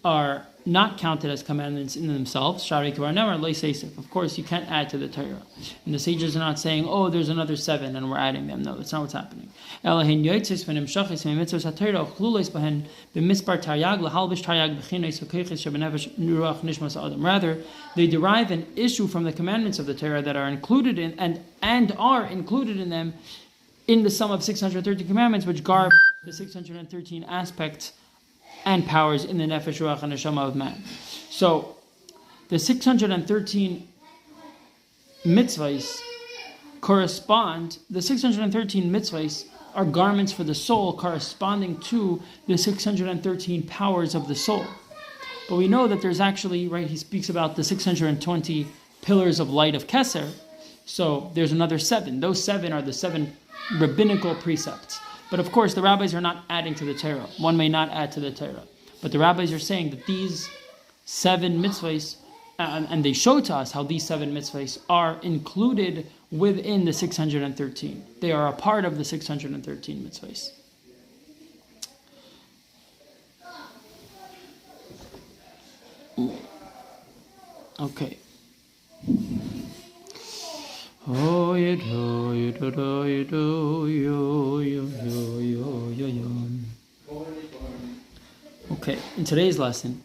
S1: are not counted as commandments in themselves. Of course, you can't add to the Torah. And the sages are not saying, oh, there's another 7 and we're adding them. No, that's not what's happening. Rather, they derive an issue from the commandments of the Torah that are included in and are included in them in the sum of 613 commandments, which garb the 613 aspects and powers in the nefesh, ruach, and neshama of man. So, the 613 mitzvahs the 613 mitzvahs are garments for the soul corresponding to the 613 powers of the soul. But we know that there's actually, right, he speaks about the 620 pillars of light of Keser, so there's another 7. Those 7 are the 7 rabbinical precepts. But of course, the rabbis are not adding to the Torah. One may not add to the Torah. But the rabbis are saying that these 7 mitzvahs, and they show to us how these 7 mitzvahs are included within the 613. They are a part of the 613 mitzvahs. Okay. Oh, you do, you do, do, you do, you. Okay, in today's lesson,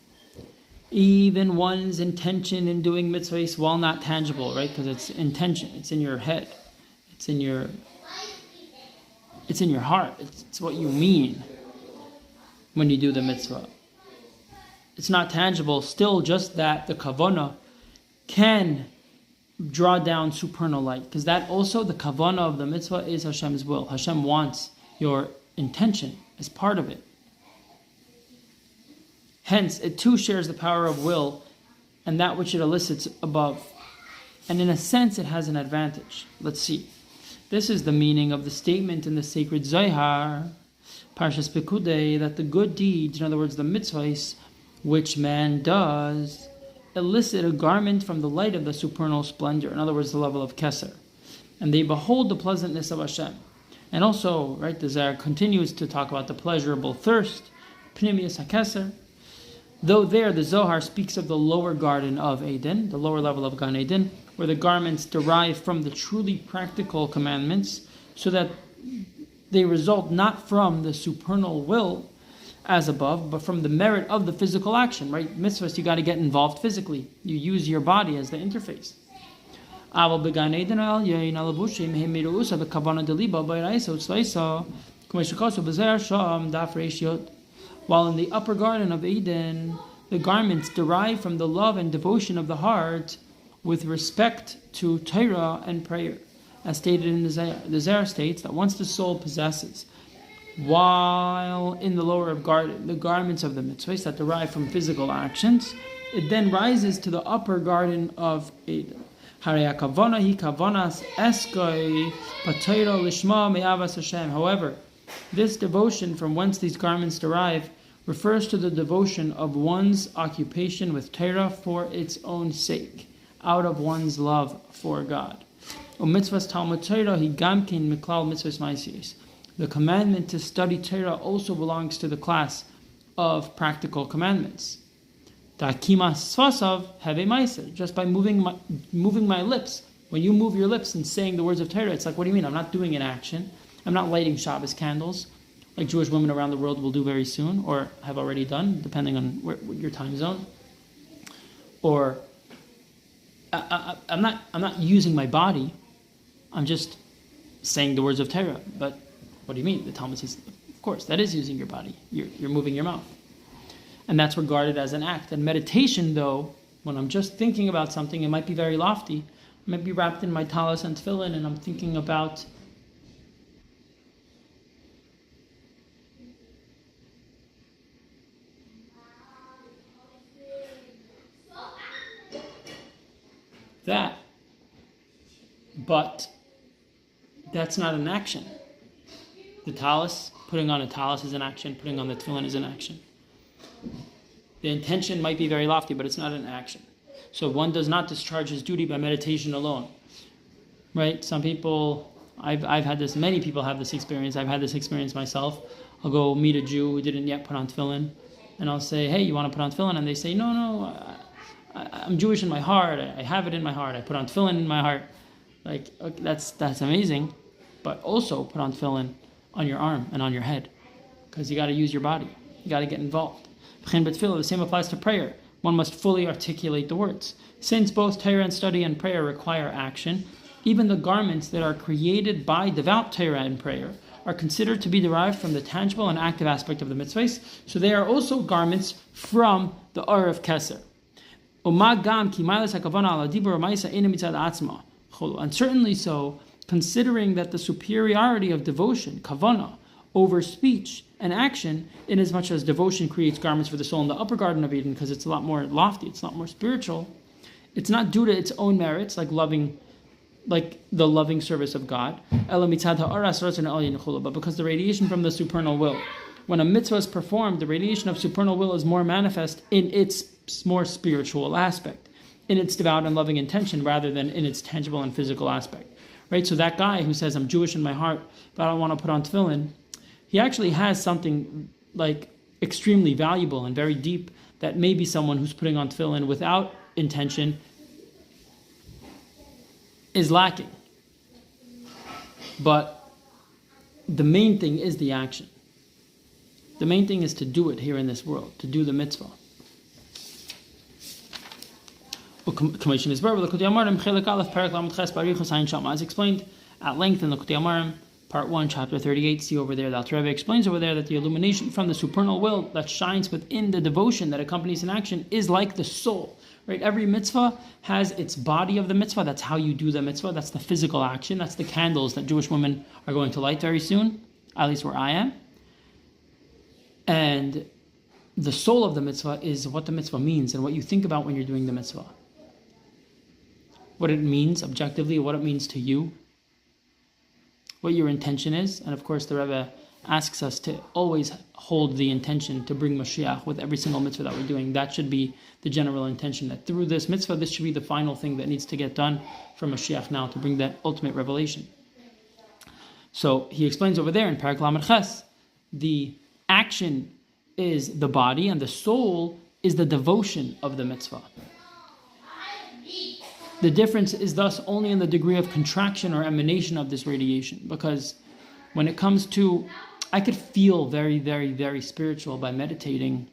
S1: even one's intention in doing mitzvahs, while not tangible, right? Because it's intention, it's in your head, it's in your heart, it's what you mean when you do the mitzvah. It's not tangible, still just that the kavanah can draw down supernal light, because that also, the kavanah of the mitzvah is Hashem's will. Hashem wants your intention as part of it. Hence, it too shares the power of will and that which it elicits above. And in a sense, it has an advantage. Let's see. This is the meaning of the statement in the sacred Zohar, Parshas Pekudei, that the good deeds, in other words, the mitzvahs, which man does, elicit a garment from the light of the supernal splendor, in other words, the level of Keser. And they behold the pleasantness of Hashem. And also, right, the Zohar continues to talk about the pleasurable thirst, Pnimius HaKeser. Though there, the Zohar speaks of the lower garden of Eden, the lower level of Gan Eden, where the garments derive from the truly practical commandments, so that they result not from the supernal will as above, but from the merit of the physical action, right? Mitzvahs, you got to get involved physically. You use your body as the interface. While in the upper garden of Eden, the garments derive from the love and devotion of the heart with respect to Torah and prayer. As stated in the Zohar. The Zohar states that once the soul possesses, while in the lower garden, the garments of the mitzvahs that derive from physical actions, it then rises to the upper garden of Eden. However, this devotion from whence these garments derive refers to the devotion of one's occupation with Torah for its own sake, out of one's love for God. The commandment to study Torah also belongs to the class of practical commandments. Just by moving my lips. When you move your lips and saying the words of Torah, it's like, what do you mean? I'm not doing an action. I'm not lighting Shabbos candles, like Jewish women around the world will do very soon, or have already done, depending on your time zone. Or I'm not using my body. I'm just saying the words of Torah. But what do you mean? The Talmud says, of course, that is using your body. You're moving your mouth. And that's regarded as an act. And meditation, though, when I'm just thinking about something, it might be very lofty. I might be wrapped in my talis and tefillin, and I'm thinking about that. But that's not an action. The talis, putting on a talis is an action, putting on the tefillin is an action. The intention might be very lofty, but it's not an action. So one does not discharge his duty by meditation alone. Right? Some people, I've had this, many people have this experience. I've had this experience myself. I'll go meet a Jew who didn't yet put on tefillin, and I'll say, hey, you want to put on tefillin? And they say, no, I'm Jewish in my heart. I have it in my heart. I put on tefillin in my heart. Like, okay, that's amazing. But also put on tefillin on your arm and on your head, because you got to use your body. You got to get involved. The same applies to prayer. One must fully articulate the words. Since both Torah and study and prayer require action, even the garments that are created by devout Torah and prayer are considered to be derived from the tangible and active aspect of the mitzvahs, so they are also garments from the Or of Keser. And certainly so, considering that the superiority of devotion, kavanah, over speech and action, inasmuch as devotion creates garments for the soul in the upper garden of Eden, because it's a lot more lofty, it's a lot more spiritual. It's not due to its own merits, like the loving service of God, but because the radiation from the supernal will. When a mitzvah is performed, the radiation of supernal will is more manifest in its more spiritual aspect, in its devout and loving intention, rather than in its tangible and physical aspect. Right? So that guy who says, I'm Jewish in my heart, but I don't want to put on tefillin, he actually has something like extremely valuable and very deep that maybe someone who's putting on tefillin without intention is lacking. But the main thing is the action. The main thing is to do it here in this world, to do the mitzvah. As explained at length in the Likutei Amarim, Part 1, Chapter 38, see over there, the Alter Rebbe explains over there that the illumination from the supernal will that shines within the devotion that accompanies an action is like the soul. Right? Every mitzvah has its body of the mitzvah. That's how you do the mitzvah. That's the physical action. That's the candles that Jewish women are going to light very soon, at least where I am. And the soul of the mitzvah is what the mitzvah means and what you think about when you're doing the mitzvah. What it means objectively, what it means to you, what your intention is. And of course, the Rebbe asks us to always hold the intention to bring Mashiach with every single mitzvah that we're doing. That should be the general intention, that through this mitzvah, this should be the final thing that needs to get done for Mashiach now to bring that ultimate revelation. So he explains over there in Parak Lamed Ches, the action is the body and the soul is the devotion of the mitzvah. The difference is thus only in the degree of contraction or emanation of this radiation, because when it comes to, I could feel very, very, very spiritual by meditating,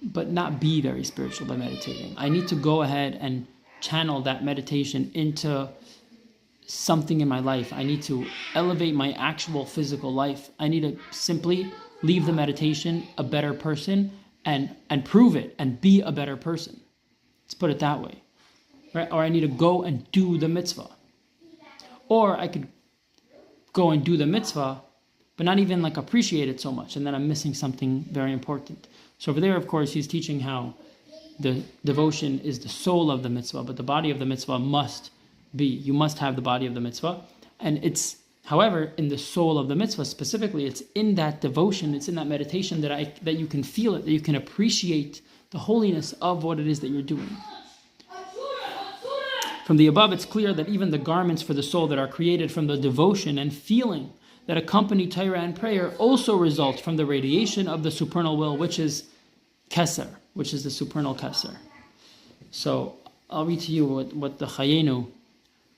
S1: but not be very spiritual by meditating. I need to go ahead and channel that meditation into something in my life. I need to elevate my actual physical life. I need to simply leave the meditation a better person and prove it and be a better person. Let's put it that way. Right? Or I need to go and do the mitzvah. Or I could go and do the mitzvah, but not even like appreciate it so much, and then I'm missing something very important. So over there, of course, he's teaching how the devotion is the soul of the mitzvah, but the body of the mitzvah must be. You must have the body of the mitzvah. And it's, however, in the soul of the mitzvah specifically, it's in that devotion, it's in that meditation that you can feel it, that you can appreciate the holiness of what it is that you're doing. From the above, it's clear that even the garments for the soul that are created from the devotion and feeling that accompany Torah and prayer also result from the radiation of the supernal will, which is Keser, which is the supernal Keser. So I'll read to you what the Chayenu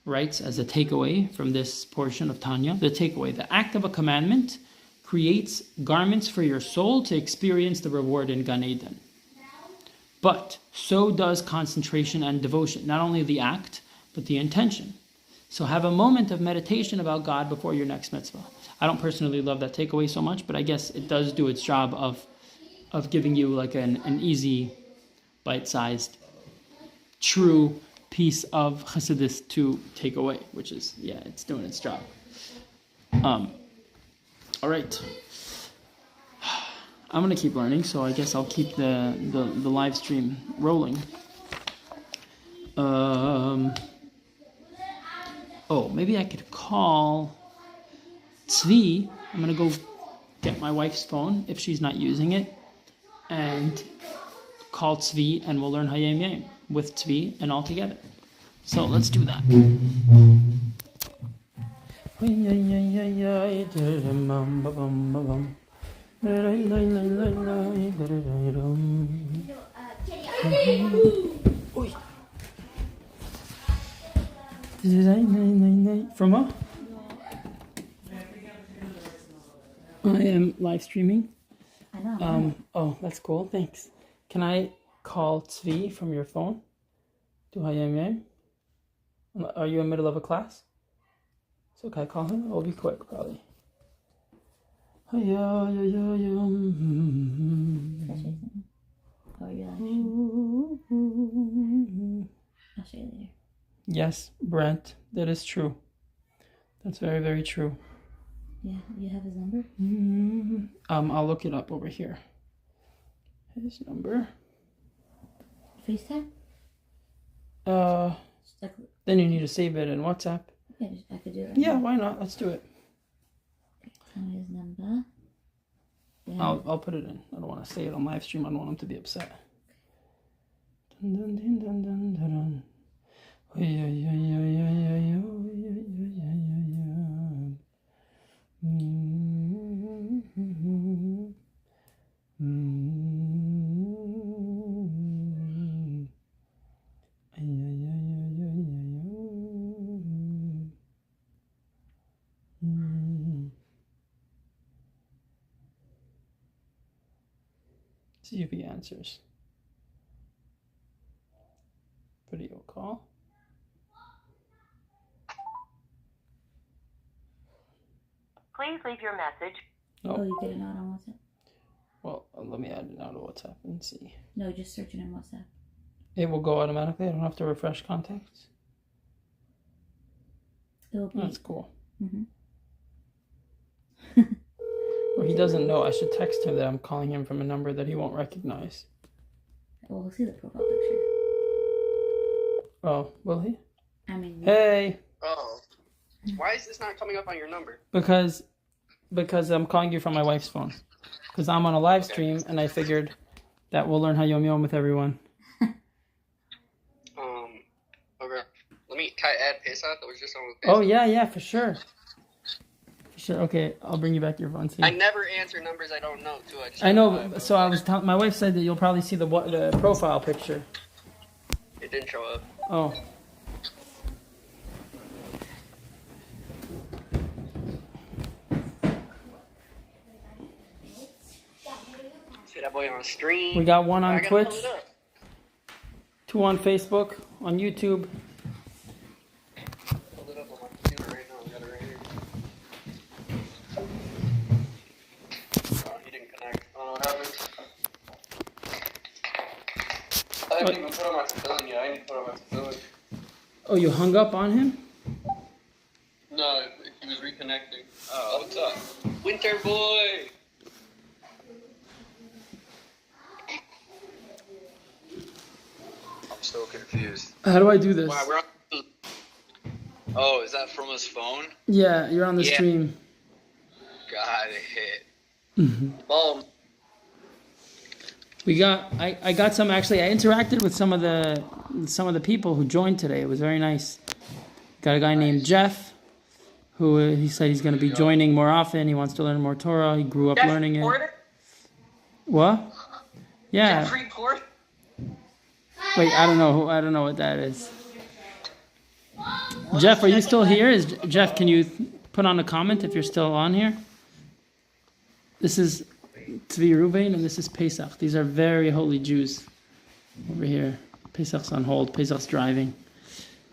S1: writes as a takeaway from this portion of Tanya. The takeaway: the act of a commandment creates garments for your soul to experience the reward in Gan Eden. But so does concentration and devotion. Not only the act, but the intention. So have a moment of meditation about God before your next mitzvah. I don't personally love that takeaway so much, but I guess it does do its job of giving you like an easy, bite-sized, true piece of Chassidus to take away, which is, yeah, it's doing its job. All right. I'm going to keep learning, so I guess I'll keep the live stream rolling. Maybe I could call Tzvi. I'm going to go get my wife's phone, if she's not using it, and call Tzvi, and we'll learn Hayem Yem with Tzvi and all together. So let's do that. From what? I am live streaming.
S5: I know.
S1: That's cool. Thanks. Can I call Tzvi from your phone? Do Hayem Yem? Are you in the middle of a class? So can I call him? It'll be quick, probably.
S5: Oh, yeah. I'll show you later.
S1: Yes, Brent, that is true. That's very, very true.
S5: Yeah, you have his number?
S1: I'll look it up over here. His number.
S5: FaceTime?
S1: Then you need to save it in WhatsApp.
S5: Yeah, I could do that.
S1: Yeah, why not? Let's do it.
S5: Tell me his number. Yeah.
S1: I'll put it in. I don't want to say it on live stream. I don't want him to be upset. Dun, dun, dun, dun, dun, dun, dun. Oh, yeah. See if he answers. Video call.
S6: Please leave your message.
S5: Oh, you get it out on WhatsApp?
S1: Well, let me add it now to WhatsApp and see.
S5: No, just search it in WhatsApp.
S1: It will go automatically. I don't have to refresh contacts.
S5: It will be.
S1: That's cool.
S5: Mm-hmm.
S1: Well, he doesn't know. I should text him that I'm calling him from a number that he won't recognize.
S5: Well, we'll see the profile picture.
S1: Oh, will he?
S5: I mean,
S1: Hey,
S7: Oh. Why is this not coming up on your number?
S1: because I'm calling you from my wife's phone. Because I'm on a live stream and I figured that we'll learn how Yom Yom with everyone.
S7: Okay. Can I add Pesach? That was just on with
S1: Oh
S7: Pesach.
S1: yeah, for sure. For sure. Okay, I'll bring you back your phone. See.
S7: I never answer numbers I don't know, too.
S1: I know. So I was telling my wife said that you'll probably see the profile picture.
S7: It didn't show up.
S1: Oh.
S7: See that boy on stream.
S1: We got one
S7: I
S1: on
S7: gotta
S1: Twitch,
S7: pull it up.
S1: 2 on Facebook, on YouTube.
S7: Pull it up on my computer right now. I got it right here. Oh, he didn't connect. I don't know what happened. I didn't even put on my civilian yet. I need to put on my civilian.
S1: Oh, you hung up on him?
S7: No, he was reconnecting. Oh, what's up? Winter boy!
S8: I'm so confused.
S1: How do I do this?
S7: Wow, we're on.
S8: Oh, is that from his phone?
S1: Yeah, you're on the
S7: Yeah.
S1: stream.
S8: Got it.
S7: Ball.
S1: I got some, actually I interacted with some of the people who joined today. It was very nice. Got a guy named Jeff who he said he's going to be joining more often. He wants to learn more Torah. He grew up learning it.
S7: Porter?
S1: What? Yeah.
S7: Jeffrey Porter?
S1: Wait, I don't know what that is. Jeff, are you still here? Jeff, can you put on a comment if you're still on here? This is Tzvi Ruvain and this is Pesach. These are very holy Jews over here. Pesach's on hold. Pesach's driving.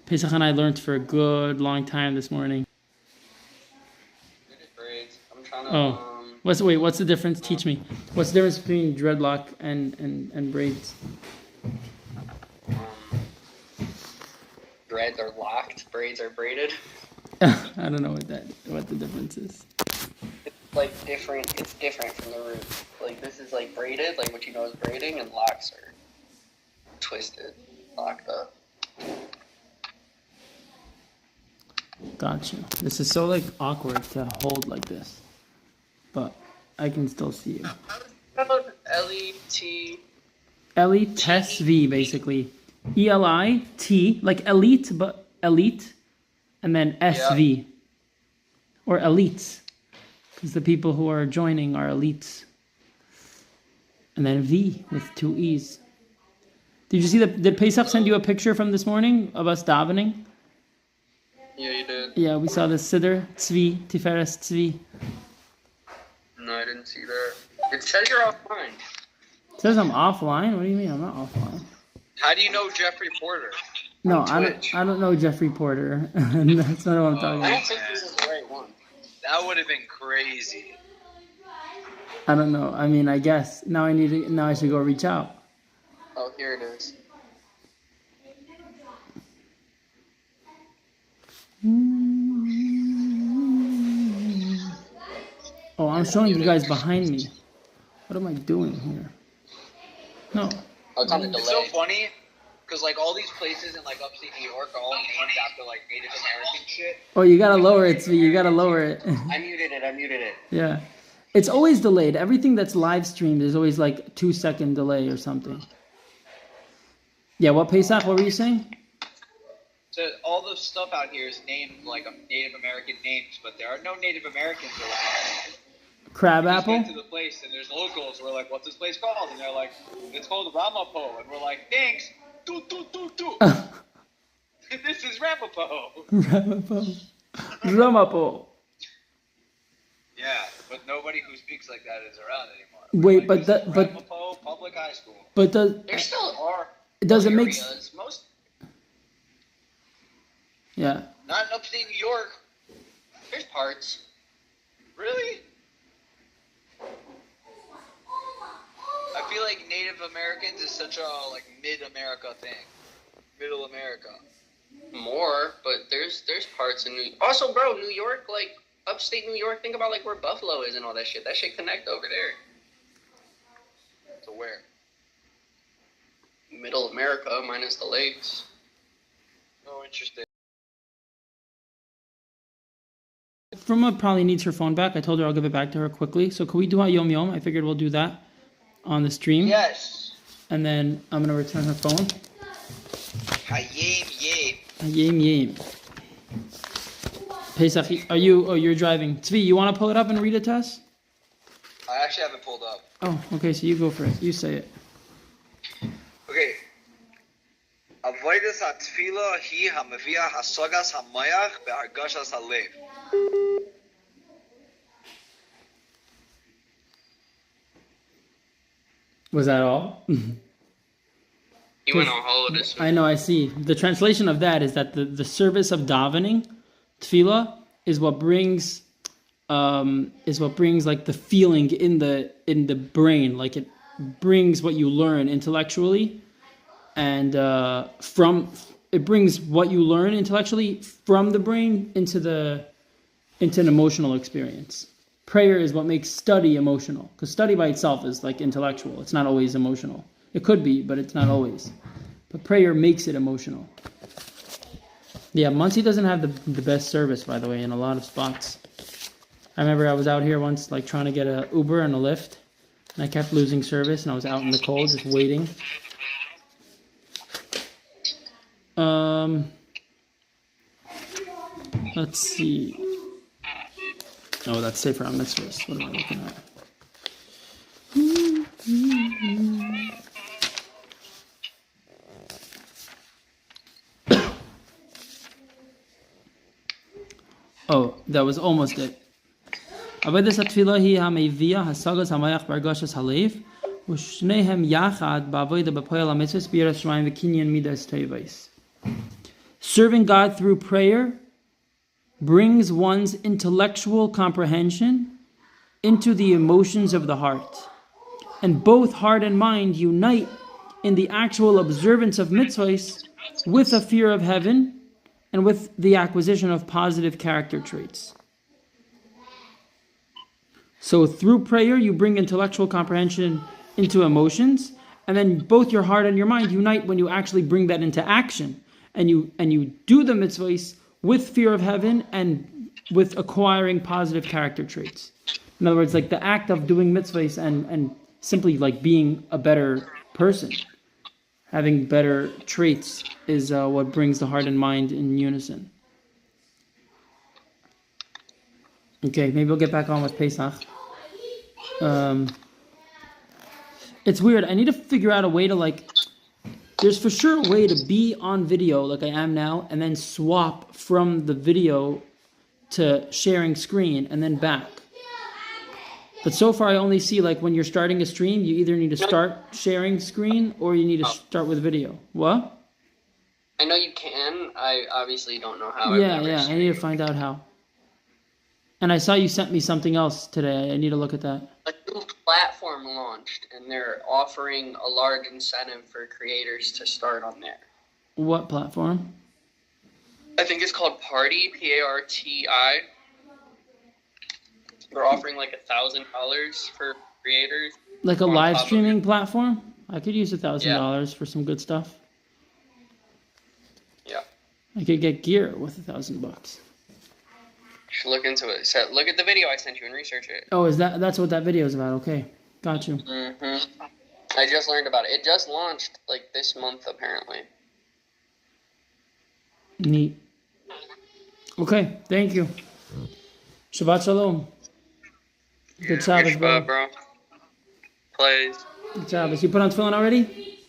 S1: Pesach and I learned for a good long time this morning.
S7: Braids. I'm trying to.
S1: Oh. What's the difference? Teach me. What's the difference between dreadlock and braids?
S7: Dreads are locked. Braids are braided.
S1: I don't know what the difference is.
S7: It's like different. It's different from the root. Like this is like braided, like what you know is braiding, and locks are twisted, locked up.
S1: Gotcha. This is so like awkward to hold like this, but I can still see you.
S7: L-E-T.
S1: Elite basically. E-L-I-T, like elite, but elite, and then S-V. Or elites, because the people who are joining are elites. And then V with 2 E's. Did you see did Pesach send you a picture from this morning of us davening?
S7: Yeah, you did.
S1: Yeah, we saw the Siddur, Tzvi, Tiferes Tzvi.
S7: No, I didn't see that. It says you're offline.
S1: It says I'm offline? What do you mean I'm not offline?
S8: How do you know Jeffrey Porter?
S1: No,
S7: On
S1: I
S7: Twitch.
S1: don't know Jeffrey Porter. That's not what I'm talking
S7: I
S1: about.
S7: don't think this is the right one.
S8: That would have been crazy.
S1: I don't know. I mean, I guess now I should go reach out.
S7: Oh, here it is.
S1: Oh, I'm showing you guys behind me. What am I doing here? No.
S7: Oh, it's on the delay.
S8: It's so funny, because like all these places in like upstate New York are all named after like Native American shit.
S1: Oh, you gotta lower it, Tzvi. You gotta lower it.
S7: I muted it.
S1: Yeah. It's always delayed. Everything that's live streamed is always like 2-second delay or something. Yeah, what Pesach? What were you saying?
S8: So all the stuff out here is named like Native American names, but there are no Native Americans around.
S1: Crabapple?
S8: Get to the place and there's locals. We're like, "What's this place called?" And they're like, "It's called Ramapo." And we're like, "Thanks, do. This is Ramapo."
S1: Ramapo. Ramapo.
S8: Yeah, but nobody who speaks like that is around anymore.
S1: Wait,
S8: Like,
S1: but
S8: Ramapo Public High School.
S1: but
S7: There still are
S1: does it make
S7: areas. Most
S1: yeah?
S8: Not in upstate New York.
S7: there's parts.
S8: Really? I feel like Native Americans is such a like mid-America thing. Middle America.
S7: More, but there's parts in New. Also, bro, New York, like upstate New York. Think about like where Buffalo is and all that shit. That shit connect over there.
S8: So where?
S7: Middle America minus the lakes.
S8: Oh, interesting.
S1: Fruma probably needs her phone back. I told her I'll give it back to her quickly. So can we do our Yom Yom? I figured we'll do that on the stream.
S8: Yes.
S1: And then I'm gonna return her phone.
S8: Hayim yim.
S1: Yim yim. Pesach, are you? Oh, you're driving. Tzvi, you want to pull it up and read it to us?
S8: I actually have it pulled up.
S1: Oh, okay. So you go for it. You say it.
S8: Okay. Avodas hatfila hi hamavia hasagas hamayach behargashas halev.
S1: Was that all?
S7: You went on holidays.
S1: I know. I see. The translation of that is that the service of davening, tefillah, is what brings like the feeling in the brain, like it brings what you learn intellectually, and it brings what you learn intellectually from the brain into an emotional experience. Prayer is what makes study emotional, because study by itself is like intellectual. It's not always emotional. It could be, but it's not always. But prayer makes it emotional. Yeah, Muncie doesn't have the best service, by the way, in a lot of spots. I remember I was out here once, like, trying to get a Uber and a Lyft, and I kept losing service, and I was out in the cold just waiting. Let's see. Oh, that's Sefer HaMitzvos. What am I looking at? Oh, that was almost it. Avodas hatfilah hi hamevia hasagas hamayach bargashas halev u'shnehem yachad ba'avoda b'poel hamitzvos b'yiras shamayim v'kinyan midas tevais. Serving God through prayer brings one's intellectual comprehension into the emotions of the heart, and both heart and mind unite in the actual observance of mitzvahs with a fear of heaven and with the acquisition of positive character traits. So through prayer, you bring intellectual comprehension into emotions, and then both your heart and your mind unite when you actually bring that into action, and you do the mitzvahs with fear of heaven and with acquiring positive character traits. In other words, like the act of doing mitzvahs and simply like being a better person, having better traits, is what brings the heart and mind in unison. Okay, maybe we'll get back on with Pesach. It's weird. I need to figure out a way to there's for sure a way to be on video like I am now and then swap from the video to sharing screen and then back. But so far I only see when you're starting a stream, you either need to start sharing screen or you need to start with video. What?
S7: I know you can. I obviously don't know how.
S1: Yeah. I need to find out how. And I saw you sent me something else today. I need to look at that.
S7: A new platform launched, and they're offering a large incentive for creators to start on there.
S1: What platform?
S7: I think it's called Party, P-A-R-T-I. They're offering $1,000 for creators.
S1: Like a live streaming platform? I could use $1,000 for some good stuff.
S7: Yeah.
S1: I could get gear with $1,000.
S7: Should look into it. So look at the video I sent you and research it.
S1: Oh, that's what that video is about? Okay, got you.
S7: Mm-hmm. I just learned about it. It just launched this month apparently.
S1: Neat. Okay, thank you. Shabbat shalom. Good Shabbos, bro.
S7: Bro. Plays.
S1: Good Shabbos. You put on tefillin already?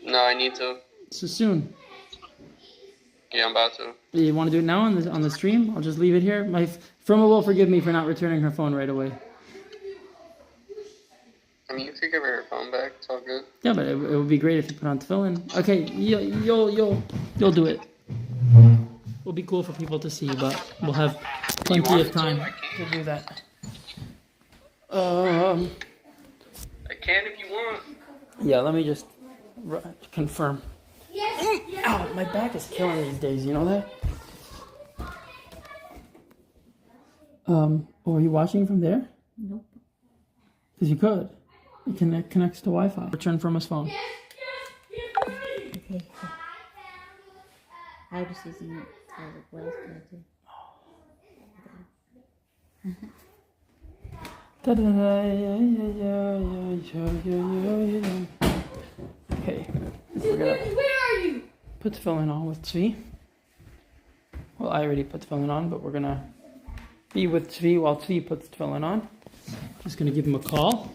S7: No, I need to.
S1: So soon.
S7: Yeah, I'm about to.
S1: You want to do it now on the stream? I'll just leave it here. My Firma will forgive me for not returning her phone right away.
S7: I mean, you could give her phone back. It's all good.
S1: Yeah, but it would be great if you put on tefillin. Okay, you'll do it. It'll be cool for people to see, but we'll have plenty of time to do that.
S7: I can if you want.
S1: Yeah, let me just confirm. Ow, my back is killing these days. You know that? Are you watching from there?
S5: Nope.
S1: Because you could. It connects to Wi-Fi. Return from his phone.
S5: Okay. I was just using it as a voice connected.
S1: Okay, we're gonna put the filling on with Tzvi. Well, I already put the filling on, but we're gonna be with Tzvi while Tzvi puts the filling on. Just gonna give him a call.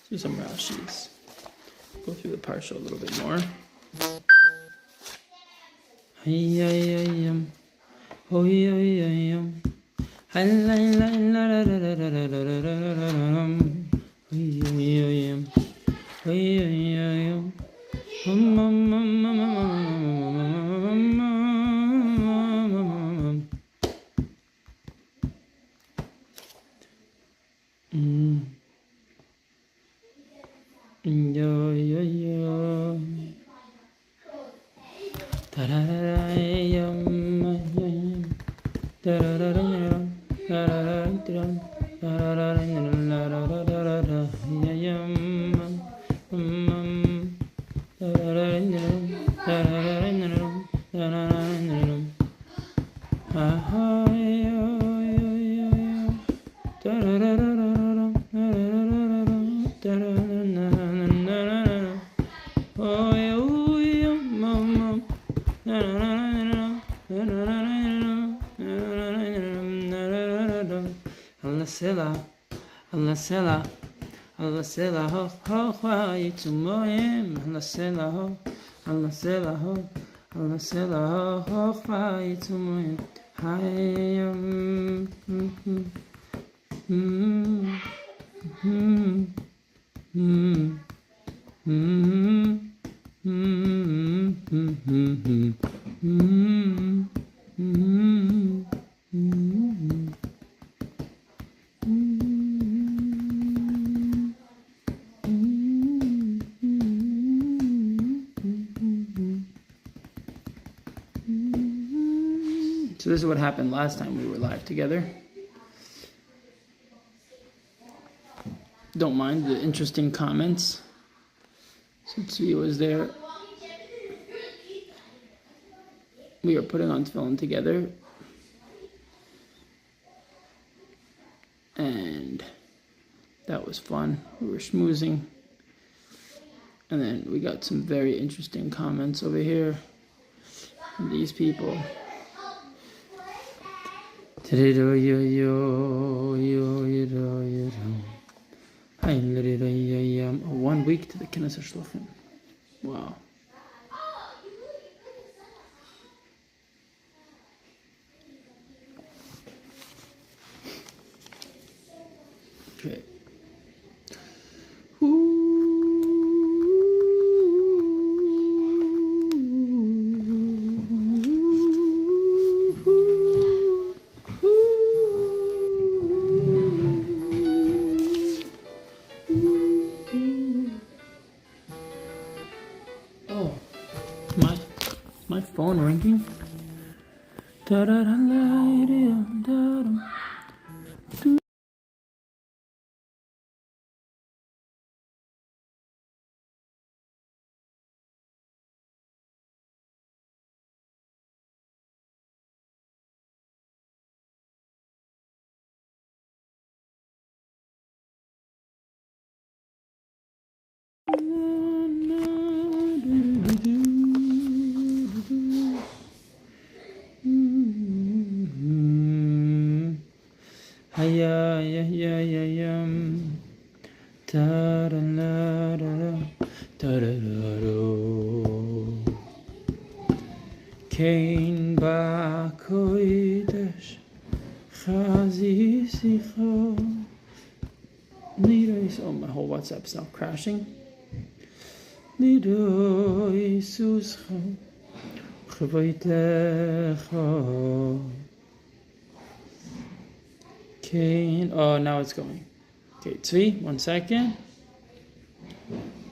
S1: Do some Rashi's. Go through the parsha a little bit more. So this is what happened last time we were live together. Don't mind the interesting comments. Since he was there, we were putting on film together. And that was fun. We were schmoozing. And then we got some very interesting comments over here from these people. 1 week to the Knesset Shlochim. Wow. Okay. my phone ringing? Da-da-da-da-da-da-da. Hiya, ya, ya, ya, yum. Ta-da-da-da-da, ta-da-da-da. Kein bakoidesh, chazi sicha. Oh, my whole WhatsApp's now crashing. Nidoi suscha, chavoitecha. Cain. Oh, now it's going. Okay, Tzvi, 1 second.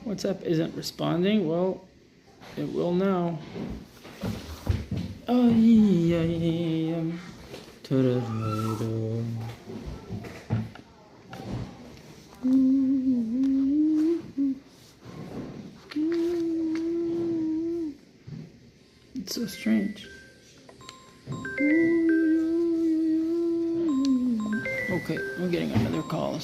S1: WhatsApp isn't responding. Well, it will now. Oh, yeah. It's so strange. Okay, I'm getting another call.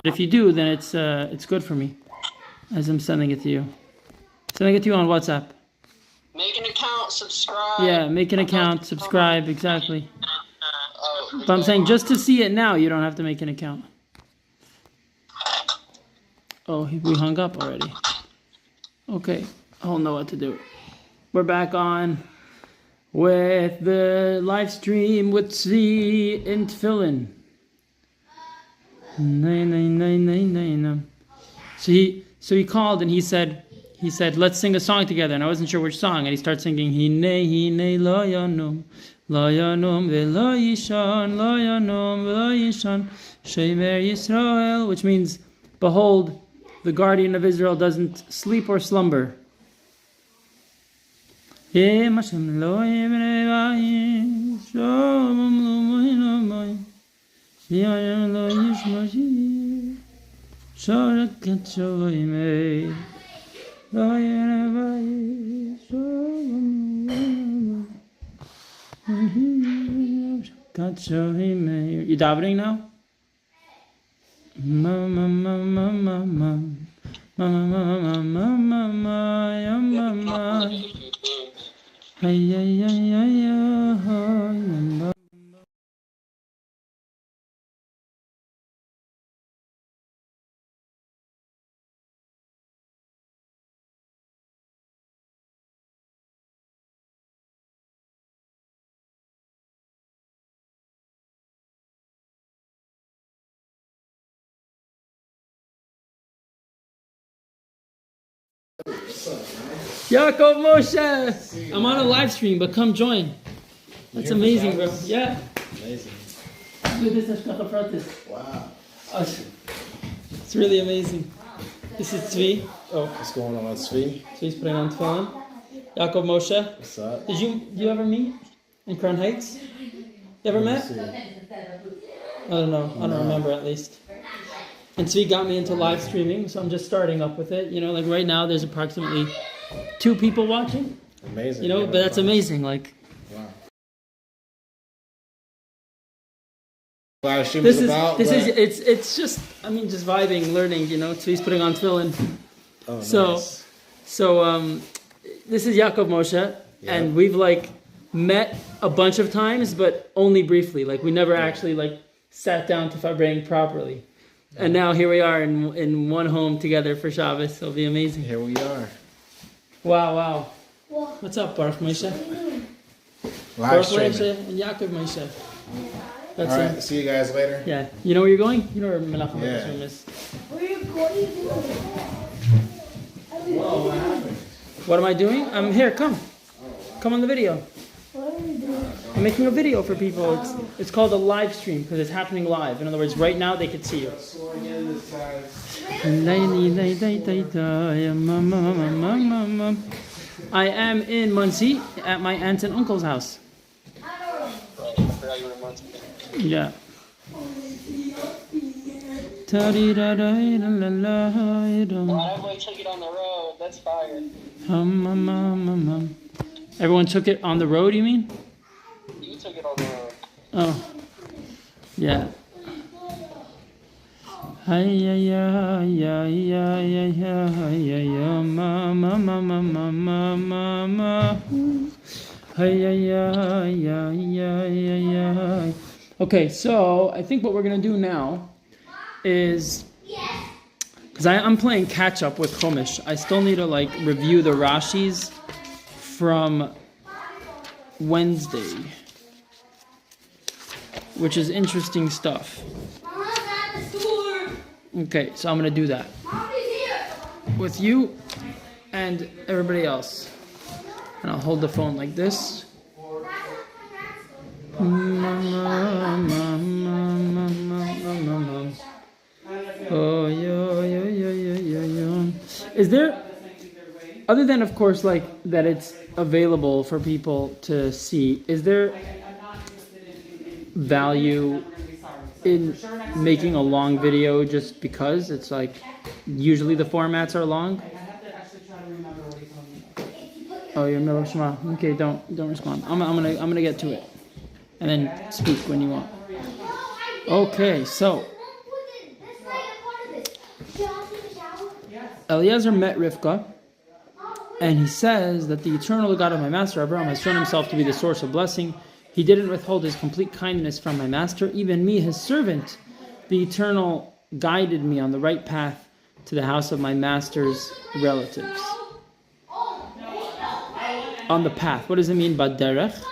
S1: If you do, then it's good for me, as I'm sending it to you. Sending it to you on WhatsApp.
S7: Make an account, subscribe.
S1: Yeah, make an account, subscribe, exactly. But I'm saying just to see it now, you don't have to make an account. Oh, we hung up already. Okay, I don't know what to do. We're back on with the live stream with Tzvi and Tfillin. So he called and he said, let's sing a song together. And I wasn't sure which song. And he started singing, Hine, hine, lo yanum, velo yishan, lo yanum, velo yishan, shemer Yisrael, which means, behold, the guardian of Israel doesn't sleep or slumber. You davening now? Mama, mama, mama, mama, mama, mama, mama, hey, hey, hey, hey, hey. Yaakov Moshe! I'm on a live stream, but come join. That's amazing, bro. Yeah.
S3: Amazing.
S1: Wow. It's really amazing. This is Tzvi.
S3: Oh, what's going on, Tzvi?
S1: Tzvi's putting on tefillin. Yaakov Moshe.
S3: What's up?
S1: Did you ever meet in Crown Heights? You ever met? I don't know. I don't remember at least. And Tzvi got me into live streaming, so I'm just starting up with it. You know, like right now there's approximately 2 people watching.
S3: Amazing.
S1: You know, but that's amazing. Like,
S3: wow. Live stream
S1: this
S3: is
S1: it's just, I mean, just vibing, learning. You know, Tzvi's putting on tefillin.
S3: Oh,
S1: so,
S3: nice.
S1: so this is Yaakov Moshe, and we've like met a bunch of times, but only briefly. Like we never actually like sat down to farbring properly. And now here we are in one home together for Shabbos. It'll be amazing.
S3: Here we are.
S1: Wow. What's up, Baruch Moshe?
S3: Live
S1: Baruch Moshe
S3: streaming.
S1: and Yaakov Moshe.
S3: All right, see you guys later.
S1: Yeah. You know where you're going? You know where Menachem
S3: Yeah.
S1: room is.
S5: Where are you going?
S3: Whoa, what happened?
S1: What am I doing? I'm here. Come on the video.
S5: What are you doing?
S1: I'm making a video for people. It's called a live stream because it's happening live. In other words, right now they could see you. I am in Muncie at my aunt and uncle's house. Yeah.
S7: Well, I took it on the road. That's fire.
S1: Everyone took it on the road, you mean?
S7: You took it on the road.
S1: Oh. Yeah. Okay, so I think what we're gonna do now is, because I'm playing catch up with Chumash. I still need to like review the Rashis from Wednesday, which is interesting stuff. Okay, so I'm gonna do that with you and everybody else, and I'll hold the phone like this. Oh, is there, other than of course like that it's available for people to see, is there value in making a long video just because it's like usually the formats are long? Oh, you're Miller Shema. Okay, don't respond. I'm gonna get to it, and then speak when you want. Okay, so Eliezer met Rivka, and he says that the eternal God of my master Abraham has shown himself to be the source of blessing. He didn't withhold his complete kindness from my master. Even me, his servant, the eternal guided me on the right path to the house of my master's relatives. On the path. What does it mean by derech?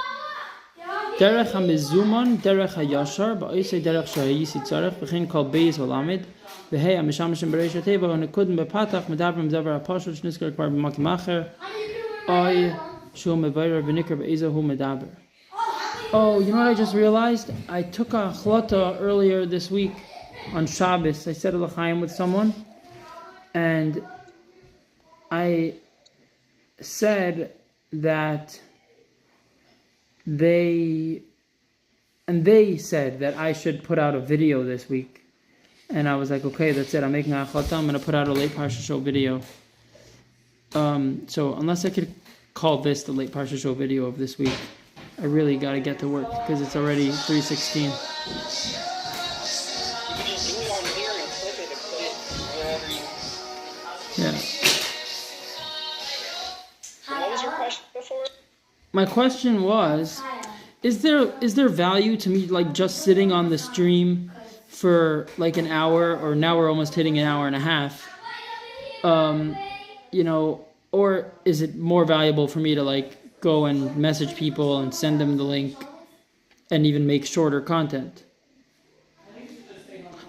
S1: Derech ha-mizuman, derech ha-yashar, ba'isei derech shahayisi tzarech, v'chein kol beis olamid, v'hei ha-mishamashim b'reish ha-teva, v'nekudin b'patach, medabrim d'ver ha-pashut, shniskar kvar b'makim acher, oy shu mevayra v'nikar b'ezahu medaber. Oh, you know what I just realized? I took a chlota earlier this week on Shabbos. I said a l'chaim with someone, and I said that they said that I should put out a video this week, and I was like, okay, that's it. I'm making a chlota. I'm going to put out a late Parsha show video. So unless I could call this the late Parsha show video of this week, I really got to get to work because it's already 3:16.
S7: You can just do it on here and clip it and put it wherever you.
S1: Yeah.
S7: So what was your question before?
S1: My question was, is there value to me like just sitting on the stream for like an hour, or now we're almost hitting an hour and a half? Or is it more valuable for me to like go and message people and send them the link and even make shorter content?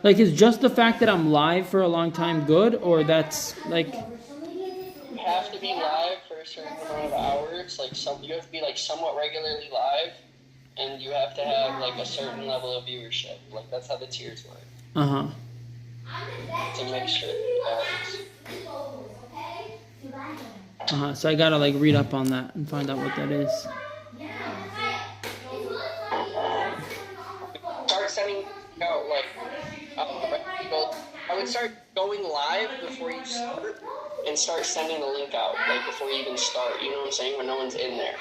S1: Like, is just the fact that I'm live for a long time good, or that's like...
S7: You have to be live for a certain amount of hours. You have to be like somewhat regularly live, and you have to have like a certain level of viewership. Like that's how the tiers work. To make sure that
S1: So I gotta like read up on that and find out what that is.
S7: start sending out I would start going live before you start, and start sending the link out like before you even start. You know what I'm saying? When no one's in there.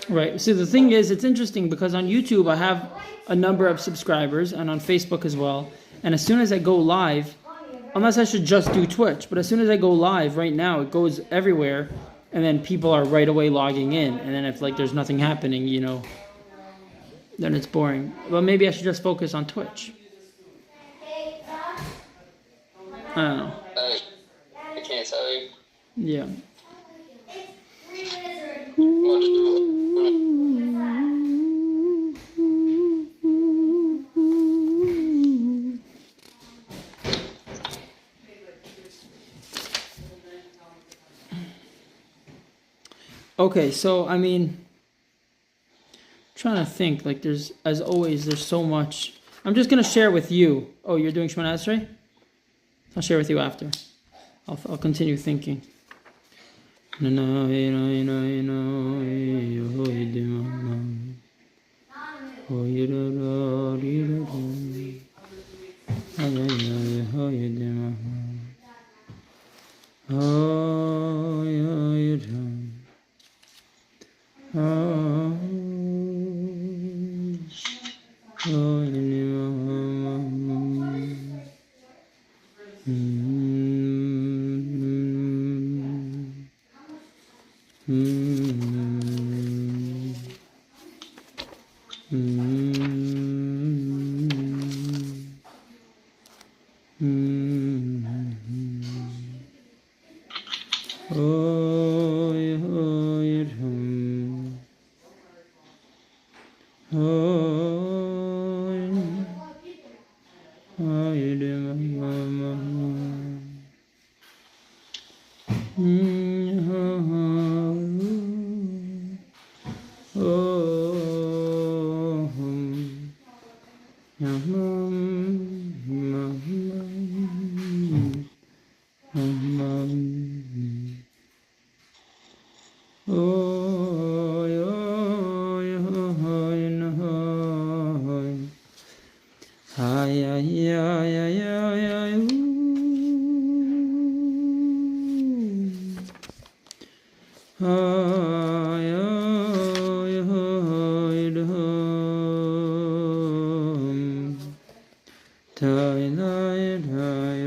S1: Right. So the thing is, it's interesting because on YouTube I have a number of subscribers, and on Facebook as well. And as soon as I go live, unless I should just do Twitch, but as soon as I go live right now, it goes everywhere, and then people are right away logging in. And then if like there's nothing happening, then it's boring. But maybe I should just focus on Twitch. I don't know.
S7: I can't tell you.
S1: Yeah. Okay, so trying to think, like there's, as always, there's so much. I'm just going to share with you. Oh, you're doing Shemona Esrei? I'll share with you after. I'll continue thinking.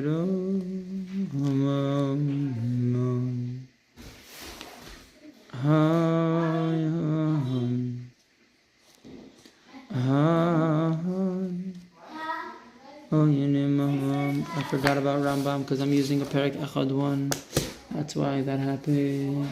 S1: I forgot about Rambam because I'm using a Perek Echad 1. That's why that happened.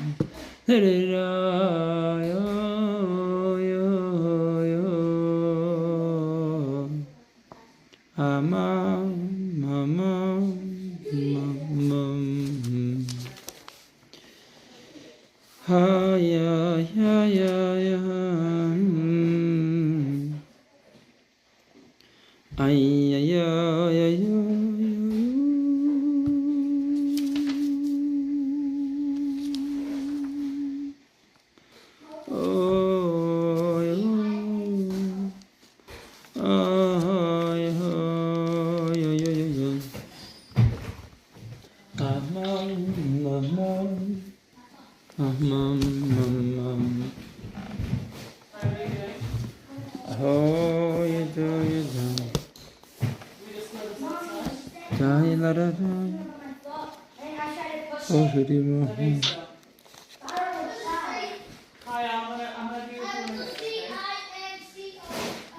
S4: Hi, I'm gonna be with you in a minute, okay?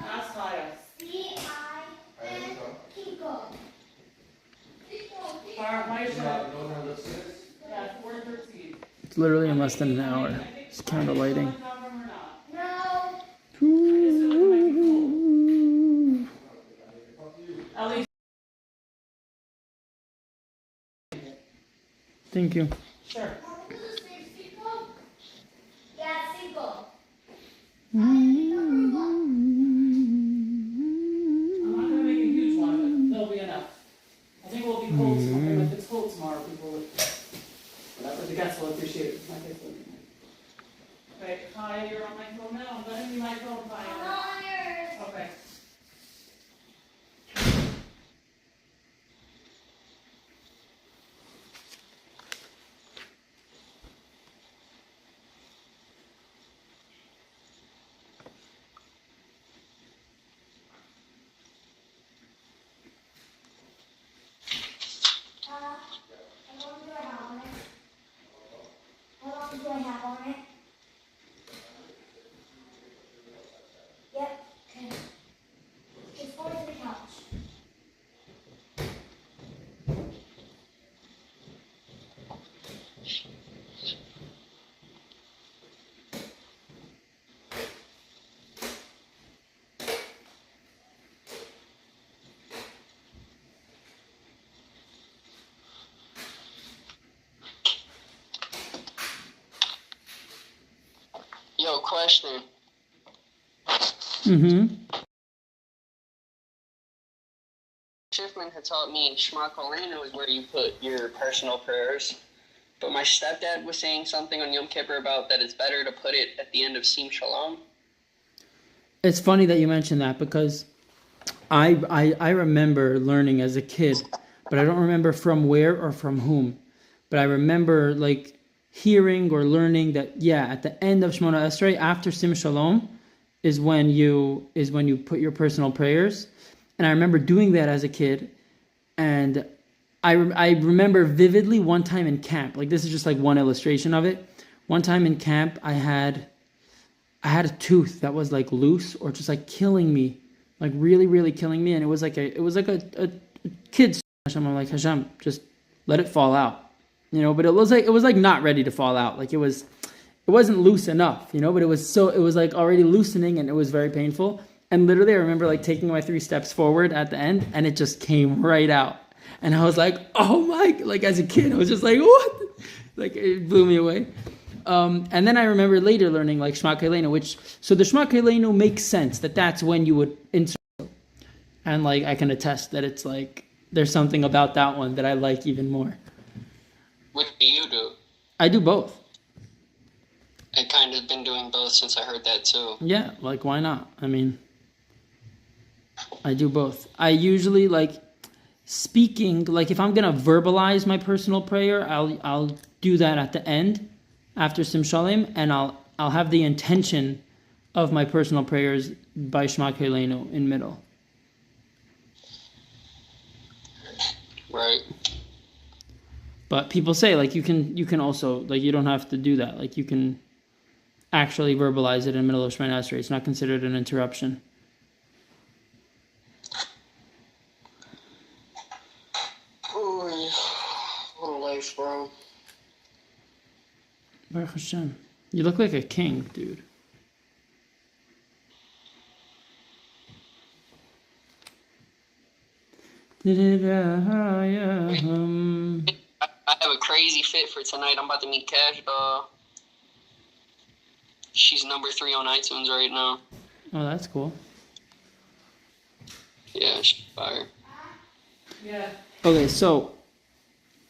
S4: Ask Maya. Maya's up. Yeah, 4:13.
S1: It's literally in less than an hour. It's candle lighting. Thank you.
S4: Sure. I'm not gonna make a huge one, but there'll be enough. I think we'll be cold tomorrow. If it's cold tomorrow, people will. Whatever the guests will appreciate it. My guests will. Okay, hi, you're on my phone now. I'm letting you my phone, Maya. Okay.
S5: How long do I have on it? Yep. Okay. Just go to the couch.
S7: Yo, question. Schiffman had taught me Shema Kolenu is where you put your personal prayers. But my stepdad was saying something on Yom Kippur about that it's better to put it at the end of Sim Shalom.
S1: It's funny that you mentioned that because I remember learning as a kid, but I don't remember from where or from whom. But I remember like hearing or learning that at the end of Shemona Esrei after Sim Shalom is when you put your personal prayers. And I remember doing that as a kid, and I remember vividly one time in camp. Like this is just like one illustration of it. One time in camp, I had a tooth that was like loose or just like killing me, like really, really killing me. And it was like a kid's. I'm like, Hashem, just let it fall out, But it was like not ready to fall out. Like it wasn't loose enough, But it was like already loosening, and it was very painful. And literally, I remember like taking my 3 steps forward at the end, and it just came right out. And I was like, oh my! Like as a kid, I was just like, what? Like it blew me away. And then I remember later learning like Shema Keilenu, so the Shema Keilenu makes sense that's when you would insert. And like I can attest that it's like there's something about that one that I like even more.
S7: What do you do?
S1: I do both.
S7: I kind of been doing both since I heard that too.
S1: Yeah, like why not? I mean, I do both. I usually like speaking, like if I'm gonna verbalize my personal prayer, I'll do that at the end after Sim Shalom, and I'll have the intention of my personal prayers by Shema Keilenu in middle.
S7: Right.
S1: But people say like you can also like you don't have to do that. Like you can actually verbalize it in the middle of Shemana Esrei. It's not considered an interruption.
S7: Oh, what a life, bro.
S1: Baruch Hashem. You look like a king, dude.
S7: I have a crazy fit for tonight. I'm about to meet Cash Doll. She's number 3 on iTunes right now.
S1: Oh, that's cool.
S7: Yeah, she's fire.
S4: Yeah.
S1: Okay, so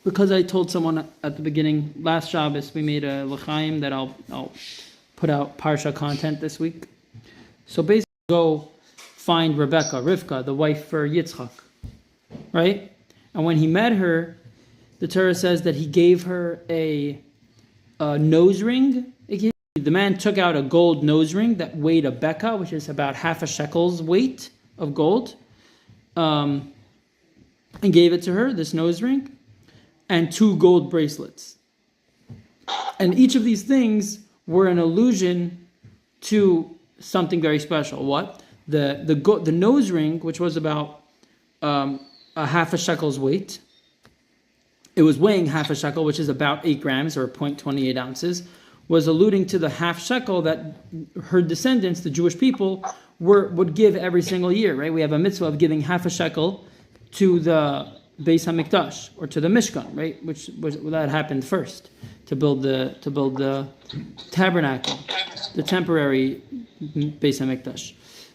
S1: because I told someone at the beginning, last Shabbos we made a l'chaim that I'll put out Parsha content this week. So basically, go find Rebecca, Rivka, the wife for Yitzchak, right? And when he met her, the Torah says that he gave her a nose ring. The man took out a gold nose ring that weighed a beka, which is about half a shekel's weight of gold, and gave it to her, this nose ring, and 2 gold bracelets. And each of these things were an allusion to something very special. What? The nose ring, which was about a half a shekel's weight. It was weighing half a shekel, which is about 8 grams or 0.28 ounces, was alluding to the half shekel that her descendants, the Jewish people, would give every single year, right? We have a mitzvah of giving half a shekel to the Beis HaMikdash, or to the Mishkan, right? That happened first, to build the tabernacle, the temporary Beis HaMikdash.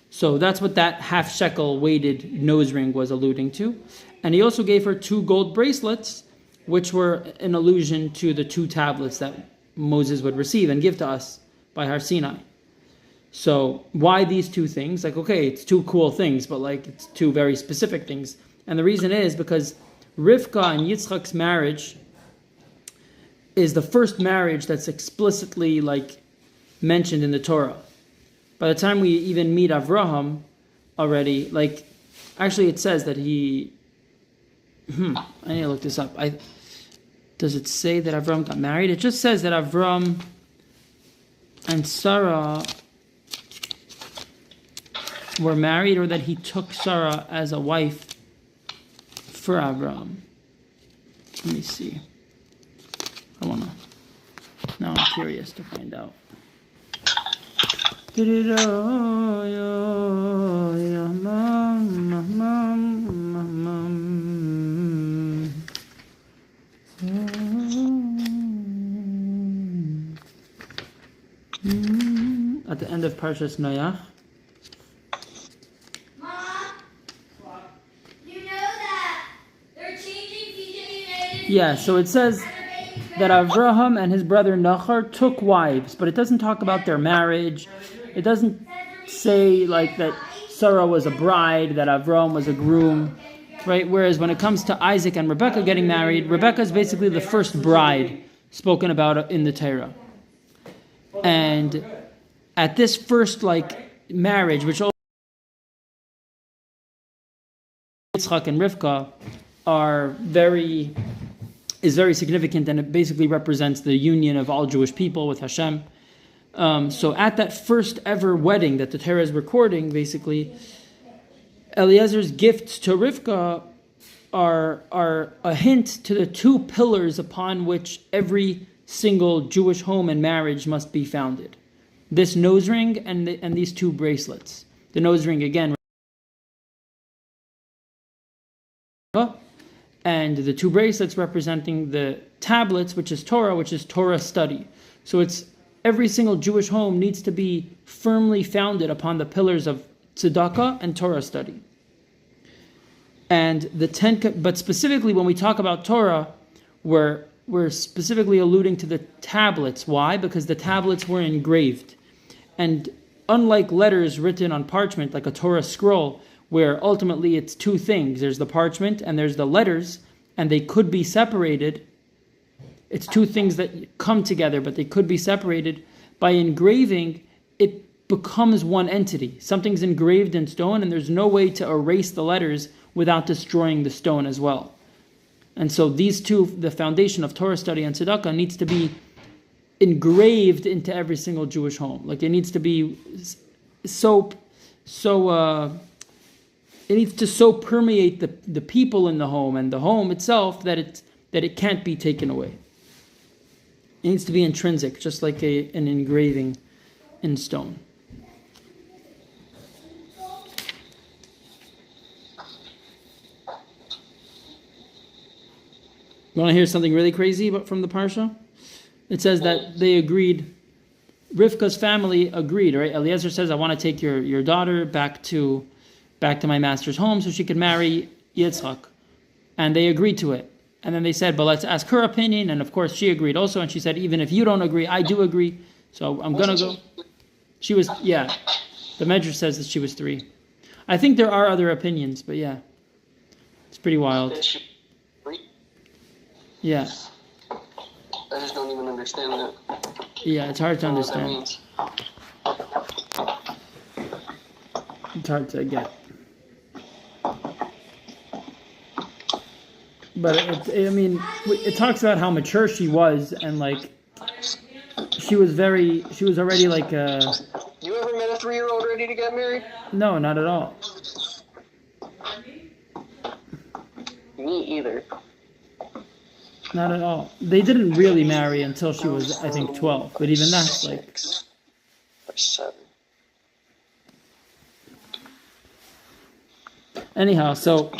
S1: So that's what that half shekel weighted nose ring was alluding to. And he also gave her 2 gold bracelets, which were an allusion to the 2 tablets that Moses would receive and give to us by Har Sinai. So why these 2 things? Like, okay, it's 2 cool things, but like it's 2 very specific things. And the reason is because Rivka and Yitzchak's marriage is the first marriage that's explicitly like mentioned in the Torah. By the time we even meet Avraham already, like, actually it says that he, I need to look this up. Does it say that Avram got married? It just says that Avram and Sarah were married, or that he took Sarah as a wife for Avram. Let me see. Now I'm curious to find out. At the end of Parshas Noach.
S5: Mom, you know that they're changing PJ United.
S1: Yeah, so it says that Avraham and his brother Nachor took wives, but it doesn't talk about their marriage. It doesn't say like that Sarah was a bride, that Avraham was a groom, right? Whereas when it comes to Isaac and Rebekah getting married, Rebekah is basically the first bride spoken about in the Torah. And at this first like marriage, which Yitzchak and Rivka is very significant, and it basically represents the union of all Jewish people with Hashem. So at that first ever wedding that the Torah is recording, basically, Eliezer's gifts to Rivka are a hint to the 2 pillars upon which every single Jewish home and marriage must be founded. This nose ring and these 2 bracelets. The nose ring, again, and the 2 bracelets representing the tablets, which is Torah study. So it's every single Jewish home needs to be firmly founded upon the pillars of tzedakah and Torah study. And but specifically when we talk about Torah, we're specifically alluding to the tablets. Why? Because the tablets were engraved. And unlike letters written on parchment, like a Torah scroll, where ultimately it's 2 things. There's the parchment and there's the letters, and they could be separated. It's 2 things that come together, but they could be separated. By engraving, it becomes one entity. Something's engraved in stone, and there's no way to erase the letters without destroying the stone as well. And so these two, the foundation of Torah study and tzedakah, needs to be engraved into every single Jewish home. Like it needs to be it needs to so permeate the people in the home and the home itself that it can't be taken away. It needs to be intrinsic, just like an engraving in stone. You want to hear something really crazy from the Parsha? It says that they agreed, Rivka's family agreed, right? Eliezer says, I want to take your daughter back to my master's home so she could marry Yitzchak. And they agreed to it. And then they said, but let's ask her opinion. And of course she agreed also. And she said, even if you don't agree, I do agree. So I'm going to go. She was, yeah. The Medrash says that she was 3. I think there are other opinions, but yeah. It's pretty wild. Yeah.
S7: I just don't even understand that.
S1: Yeah, it's hard to understand. It's hard to get. But it talks about how mature she was, and like she was already like
S7: You ever met a 3-year-old ready to get married?
S1: No, not at all.
S7: Me either.
S1: Not at all. They didn't really marry until she was, I think, 12. But even that's like
S7: 7.
S1: Anyhow, so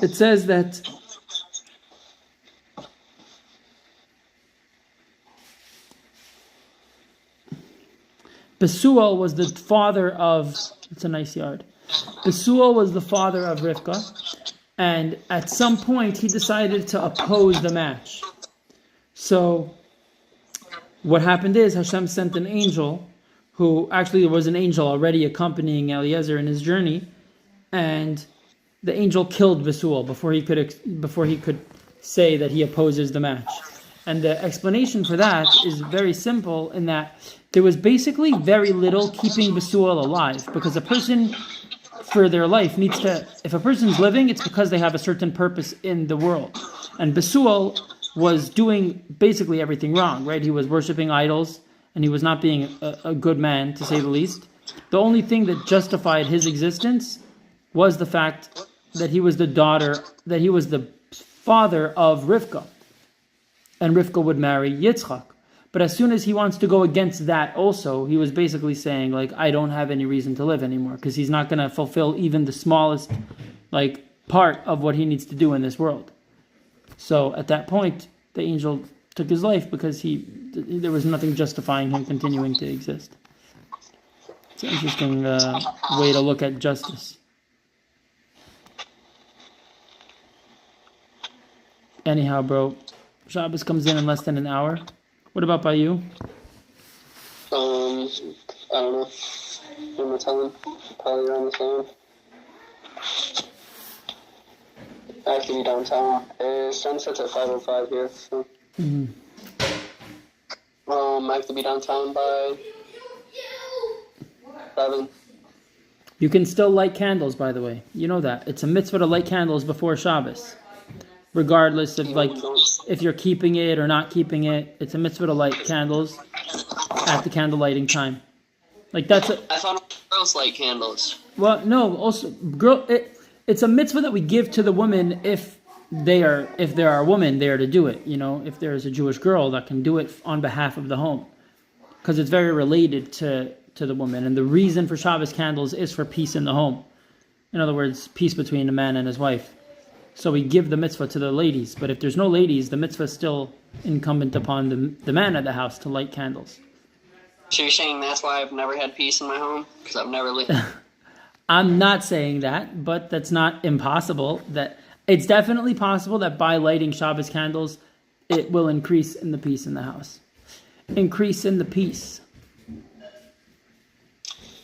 S1: it says that Besuel was the father of, it's a nice yard. Besuel was the father of Rivka, and at some point he decided to oppose the match. So what happened is Hashem sent an angel, who actually was an angel already accompanying Eliezer in his journey, and the angel killed Besuel before he could say that he opposes the match. And the explanation for that is very simple, in that there was basically very little keeping Besuel alive, because a person for their life needs to, if a person's living, it's because they have a certain purpose in the world. And Besuel was doing basically everything wrong, right? He was worshiping idols, and he was not being a good man, to say the least. The only thing that justified his existence was the fact that he was the father of Rivka. And Rivka would marry Yitzchak. But as soon as he wants to go against that also, he was basically saying, like, I don't have any reason to live anymore, because he's not going to fulfill even the smallest, like, part of what he needs to do in this world. So at that point, the angel took his life, because there was nothing justifying him continuing to exist. It's an interesting way to look at justice. Anyhow, bro, Shabbos comes in less than an hour. What about by you?
S7: I don't know. What am I telling? Probably around the same. I have to be downtown. Sunset's at 5:05 here, so.
S1: Mm-hmm.
S7: I have to be downtown by 7.
S1: You can still light candles, by the way. You know that. It's a mitzvah to light candles before Shabbos. Regardless of, like, if you're keeping it or not keeping it, it's a mitzvah to light candles at the candle lighting time. Like, that's
S7: I thought girls light candles.
S1: Well, no, also, it's a mitzvah that we give to the women if there are a woman there to do it, you know, if there is a Jewish girl that can do it on behalf of the home. Because it's very related to the woman. And the reason for Shabbos candles is for peace in the home. In other words, peace between a man and his wife. So we give the mitzvah to the ladies. But if there's no ladies, the mitzvah is still incumbent upon the man at the house to light candles.
S7: So you're saying that's why I've never had peace in my home? Because I've never lit.
S1: I'm not saying that, but that's not impossible. That it's definitely possible that by lighting Shabbos candles, it will increase in the peace in the house. Increase in the peace.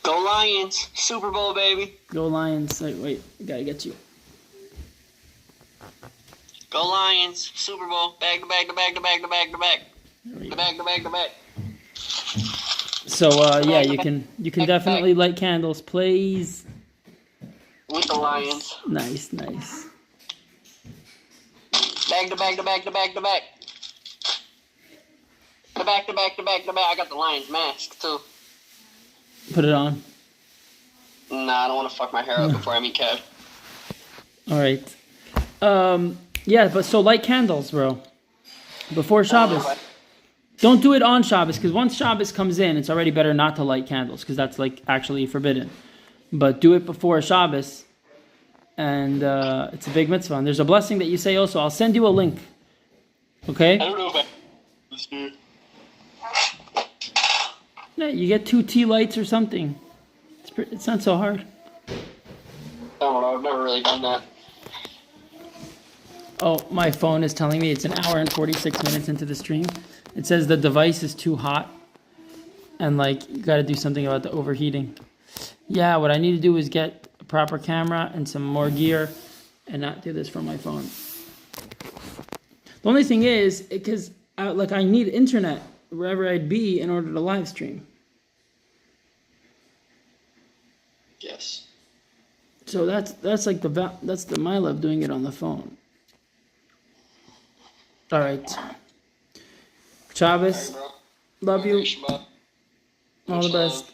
S7: Go Lions! Super Bowl, baby!
S1: Go Lions. Wait, I gotta get you.
S7: Go Lions! Super Bowl! Back to back to back to back to back to back. To back to back to back.
S1: So yeah, you can definitely light candles, please.
S7: With the Lions.
S1: Nice.
S7: Back Bag the bag, the bag, the bag, the bag. The back, the back, the back, the back. I got the Lions mask, too.
S1: Put it on.
S7: Nah, I don't want to fuck my hair up before I meet Kev.
S1: All right. Yeah, but so light candles, bro. Before Shabbos. Don't do it on Shabbos, because once Shabbos comes in, it's already better not to light candles, because that's like actually forbidden. But do it before Shabbos, and it's a big mitzvah. And there's a blessing that you say also. I'll send you a link. Okay?
S7: I don't know if
S1: Yeah, you get 2 tea lights or something. It's not so hard.
S7: I don't know. I've never really done that.
S1: Oh, my phone is telling me it's an hour and 46 minutes into the stream. It says the device is too hot. And, like, you got to do something about the overheating. Yeah, what I need to do is get a proper camera and some more gear and not do this from my phone. The only thing is, because, I need internet wherever I'd be in order to live stream.
S7: Yes.
S1: So that's like that's my love doing it on the phone. All right. Shabbos, love you. All the best.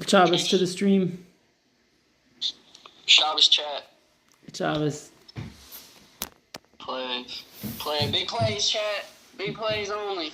S1: Shabbos to the stream.
S7: Shabbos chat.
S1: Shabbos.
S7: Plays. Play. Big plays, chat. Big plays only.